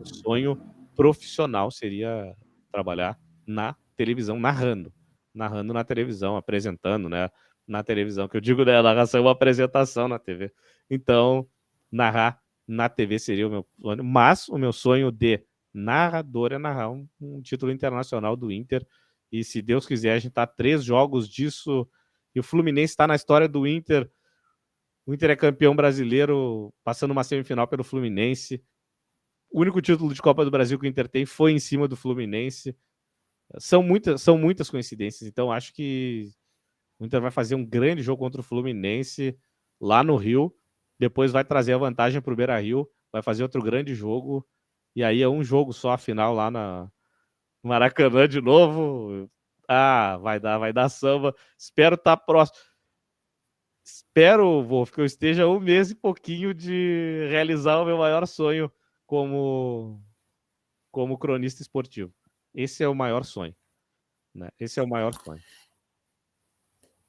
sonho profissional seria trabalhar na televisão, narrando na televisão, apresentando, né, na televisão, que eu digo, né, narração é uma apresentação na TV. Então, narrar na TV seria o meu sonho, mas o meu sonho de narrador é narrar um título internacional do Inter, e se Deus quiser, a gente tá a 3 jogos disso, e o Fluminense está na história do Inter. O Inter é campeão brasileiro, passando uma semifinal pelo Fluminense. O único título de Copa do Brasil que o Inter tem foi em cima do Fluminense. São muitas coincidências. Então, acho que o Inter vai fazer um grande jogo contra o Fluminense lá no Rio. Depois vai trazer a vantagem para o Beira-Rio. Vai fazer outro grande jogo. E aí é um jogo só a final lá no Maracanã de novo. Ah, vai dar samba. Espero estar próximo. Espero, Wolf, que eu esteja um mês e pouquinho de realizar o meu maior sonho como cronista esportivo. Esse é o maior sonho. Né? Esse é o maior sonho.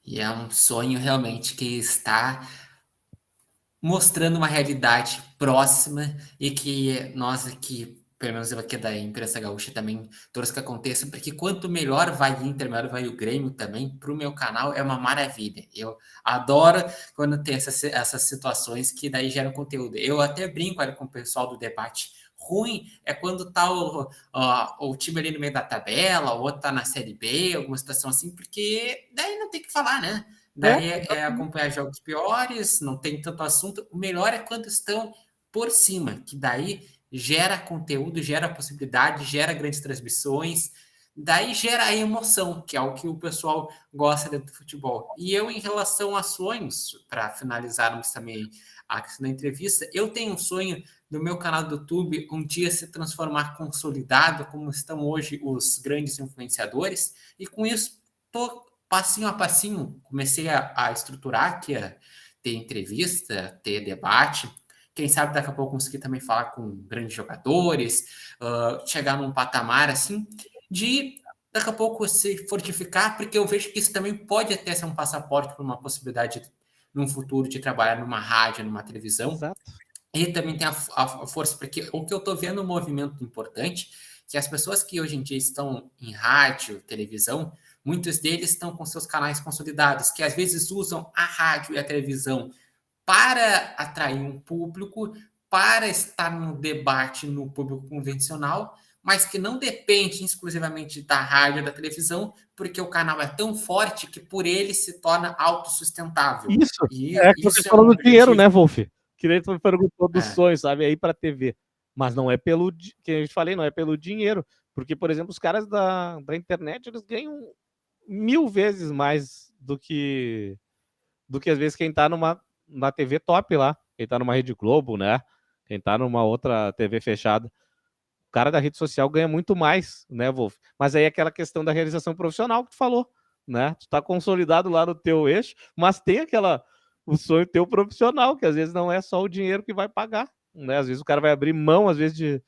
E é um sonho realmente que está mostrando uma realidade próxima e que nós aqui, pelo menos eu aqui da imprensa gaúcha também torço que aconteça, porque quanto melhor vai o Inter, melhor vai o Grêmio também, para o meu canal é uma maravilha. Eu adoro quando tem essas situações que daí geram conteúdo. Eu até brinco ali com o pessoal do debate. Ruim é quando tá o time ali no meio da tabela, o outro tá na Série B, alguma situação assim, porque daí não tem que falar, né? Daí é acompanhar jogos piores, não tem tanto assunto. O melhor é quando estão por cima, que daí gera conteúdo, gera possibilidade, gera grandes transmissões, daí gera a emoção, que é o que o pessoal gosta dentro do futebol. E eu, em relação a sonhos, para finalizarmos também a questão da entrevista, eu tenho um sonho do meu canal do YouTube um dia se transformar consolidado, como estão hoje os grandes influenciadores, e com isso, tô passinho a passinho, comecei a estruturar aqui, a ter entrevista, ter debate. Quem sabe daqui a pouco conseguir também falar com grandes jogadores, chegar num patamar assim, de daqui a pouco se fortificar, porque eu vejo que isso também pode até ser um passaporte para uma possibilidade num futuro de trabalhar numa rádio, numa televisão. Exato. E também tem a força, porque o que eu estou vendo é um movimento importante, que as pessoas que hoje em dia estão em rádio, televisão, muitos deles estão com seus canais consolidados, que às vezes usam a rádio e a televisão para atrair um público, para estar no debate no público convencional, mas que não depende exclusivamente da rádio e da televisão, porque o canal é tão forte que por ele se torna autossustentável. Isso, E é que você isso é falou um do dinheiro, objetivo. né, Wolf? Que nem tu perguntou dos É. sonhos, sabe? Aí pra TV. Mas não é pelo que a gente falei, não é pelo dinheiro. Porque, por exemplo, os caras da internet, eles ganham 1000 vezes mais do que às vezes quem tá na TV top lá. Quem tá numa Rede Globo, né? Quem tá numa outra TV fechada. O cara da rede social ganha muito mais, né, Wolf? Mas aí é aquela questão da realização profissional que tu falou, né? Tu tá consolidado lá no teu eixo, mas tem o sonho teu profissional, que às vezes não é só o dinheiro que vai pagar, né? Às vezes o cara vai abrir mão, às vezes,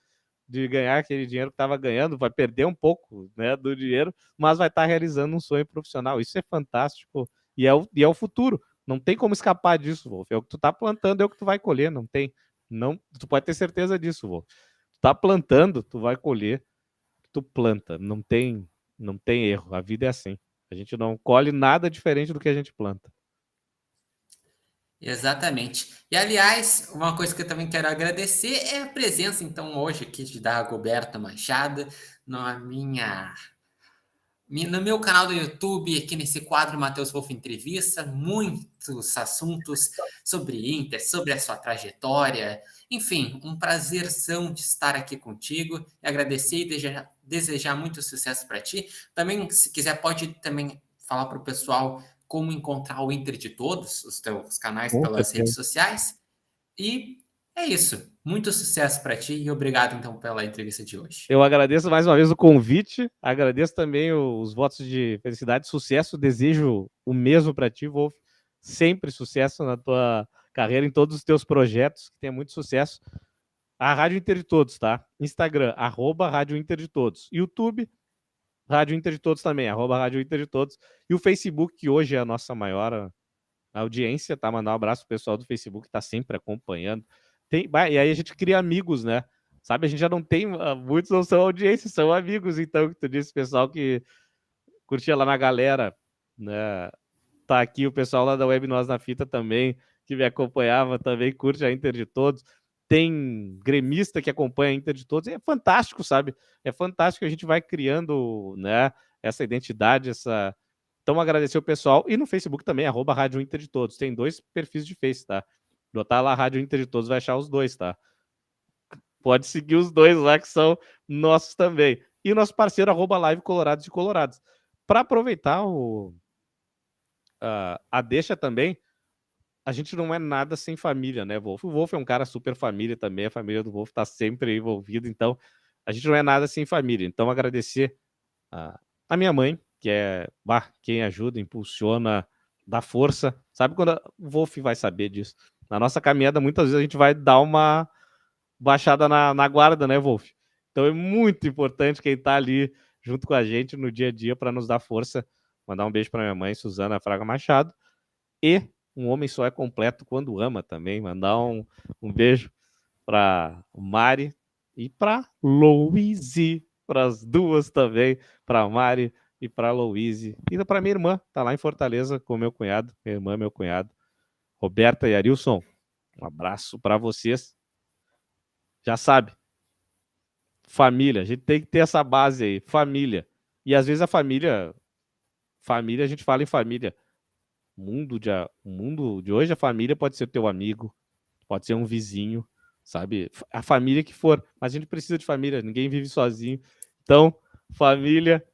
de ganhar aquele dinheiro que estava ganhando, vai perder um pouco, né, do dinheiro, mas vai estar realizando um sonho profissional. Isso é fantástico e é o futuro. Não tem como escapar disso, Wolf. É o que tu tá plantando, é o que tu vai colher. Não tem, não. Tu pode ter certeza disso, Wolf. Tu tá plantando, tu vai colher. Tu planta. Não tem erro. A vida é assim. A gente não colhe nada diferente do que a gente planta. Exatamente. E, aliás, uma coisa que eu também quero agradecer é a presença, então, hoje aqui de Dagoberto Machado, na no meu canal do YouTube, aqui nesse quadro Matheus Wolff Entrevista, muitos assuntos sobre Inter, sobre a sua trajetória, enfim, um prazerzão de estar aqui contigo, e agradecer e desejar muito sucesso para ti. Também, se quiser, pode também falar para o pessoal como encontrar o Inter de Todos, os teus canais Com pelas certeza. redes sociais. E é isso. Muito sucesso para ti e obrigado, então, pela entrevista de hoje. Eu agradeço mais uma vez o convite, agradeço também os votos de felicidade, sucesso, desejo o mesmo para ti, Wolf. Sempre sucesso na tua carreira, em todos os teus projetos, que tenha muito sucesso. A Rádio Inter de Todos, tá? Instagram, @Rádio Inter de Todos. YouTube, Rádio Inter de Todos também, @Rádio Inter de Todos. E o Facebook, que hoje é a nossa maior audiência, tá? Mandar um abraço pro pessoal do Facebook, que tá sempre acompanhando. E aí a gente cria amigos, né? Sabe, a gente já não tem, muitos não são audiência, são amigos, então, que tu disse, pessoal que curtia lá na galera, né? Tá aqui o pessoal lá da Web Nós na Fita também, que me acompanhava, também curte a Inter de Todos. Tem gremista que acompanha a Inter de Todos. É fantástico, sabe? É fantástico, a gente vai criando, né, essa identidade, essa... Então, agradecer o pessoal. E no Facebook também, @Rádio Inter de Todos. Tem 2 perfis de Face, tá? Botar lá Rádio Inter de Todos, vai achar os 2, tá? Pode seguir os 2 lá, que são nossos também. E o nosso parceiro, @Live Colorados de Colorados. Para aproveitar a deixa também, a gente não é nada sem família, né, Wolf? O Wolf é um cara super família também, a família do Wolf tá sempre envolvida, então a gente não é nada sem família. Então, agradecer a minha mãe, que é quem ajuda, impulsiona, dá força. Sabe quando o Wolf vai saber disso? Na nossa caminhada, muitas vezes a gente vai dar uma baixada na guarda, né, Wolf? Então é muito importante quem tá ali junto com a gente no dia a dia para nos dar força. Mandar um beijo para minha mãe, Suzana Fraga Machado. E um homem só é completo quando ama também. Mandar um beijo para Mari e para Louise, para as duas também, para Mari e para Louise. E para minha irmã, tá lá em Fortaleza com meu cunhado, minha irmã, meu cunhado, Roberta e Arilson. Um abraço para vocês. Já sabe, família, a gente tem que ter essa base aí, família. E às vezes a família a gente fala em família, O mundo de hoje, a família pode ser teu amigo, pode ser um vizinho, sabe? A família que for, mas a gente precisa de família, ninguém vive sozinho. Então, família,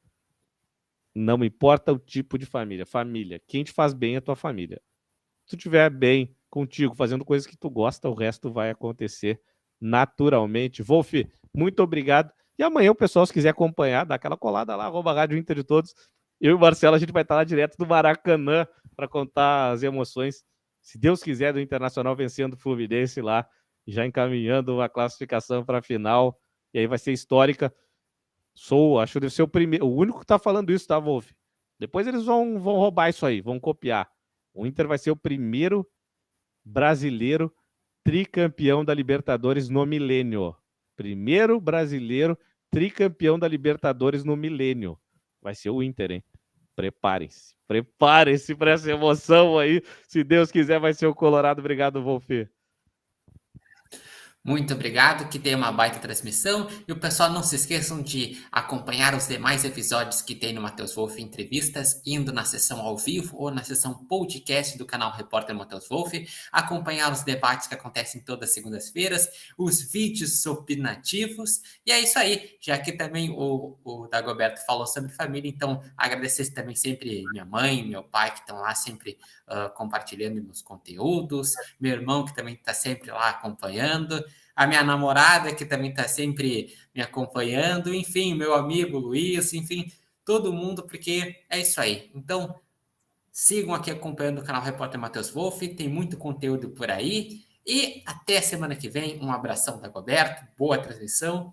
não importa o tipo de família. Família, quem te faz bem é a tua família. Se tu estiver bem contigo, fazendo coisas que tu gosta, o resto vai acontecer naturalmente. Wolf, muito obrigado. E amanhã o pessoal, se quiser acompanhar, dá aquela colada lá, @Rádio Inter de Todos. Eu e o Marcelo, a gente vai estar lá direto do Maracanã para contar as emoções, se Deus quiser, do Internacional vencendo o Fluminense lá, já encaminhando a classificação para a final. E aí vai ser histórica. Acho que deve ser o único que está falando isso, tá, Wolf? Depois eles vão roubar isso aí, vão copiar. O Inter vai ser o primeiro brasileiro tricampeão da Libertadores no milênio. Primeiro brasileiro tricampeão da Libertadores no milênio. Vai ser o Inter, hein? Preparem-se. Preparem-se para essa emoção aí. Se Deus quiser, vai ser o Colorado. Obrigado, Wolf. Muito obrigado, que tenha uma baita transmissão. E o pessoal, não se esqueçam de acompanhar os demais episódios que tem no Matheus Wolff Entrevistas, indo na sessão ao vivo ou na sessão podcast do canal Repórter Matheus Wolff, acompanhar os debates que acontecem todas as segundas-feiras, os vídeos opinativos. E é isso aí, já que também o Dagoberto falou sobre família, então agradecer também sempre minha mãe, meu pai, que estão lá sempre compartilhando meus conteúdos, meu irmão, que também está sempre lá acompanhando, a minha namorada, que também está sempre me acompanhando, enfim, meu amigo Luiz, enfim, todo mundo, porque é isso aí. Então, sigam aqui acompanhando o canal Repórter Matheus Wolff, tem muito conteúdo por aí, e até semana que vem. Um abração, Dagoberto, boa transmissão,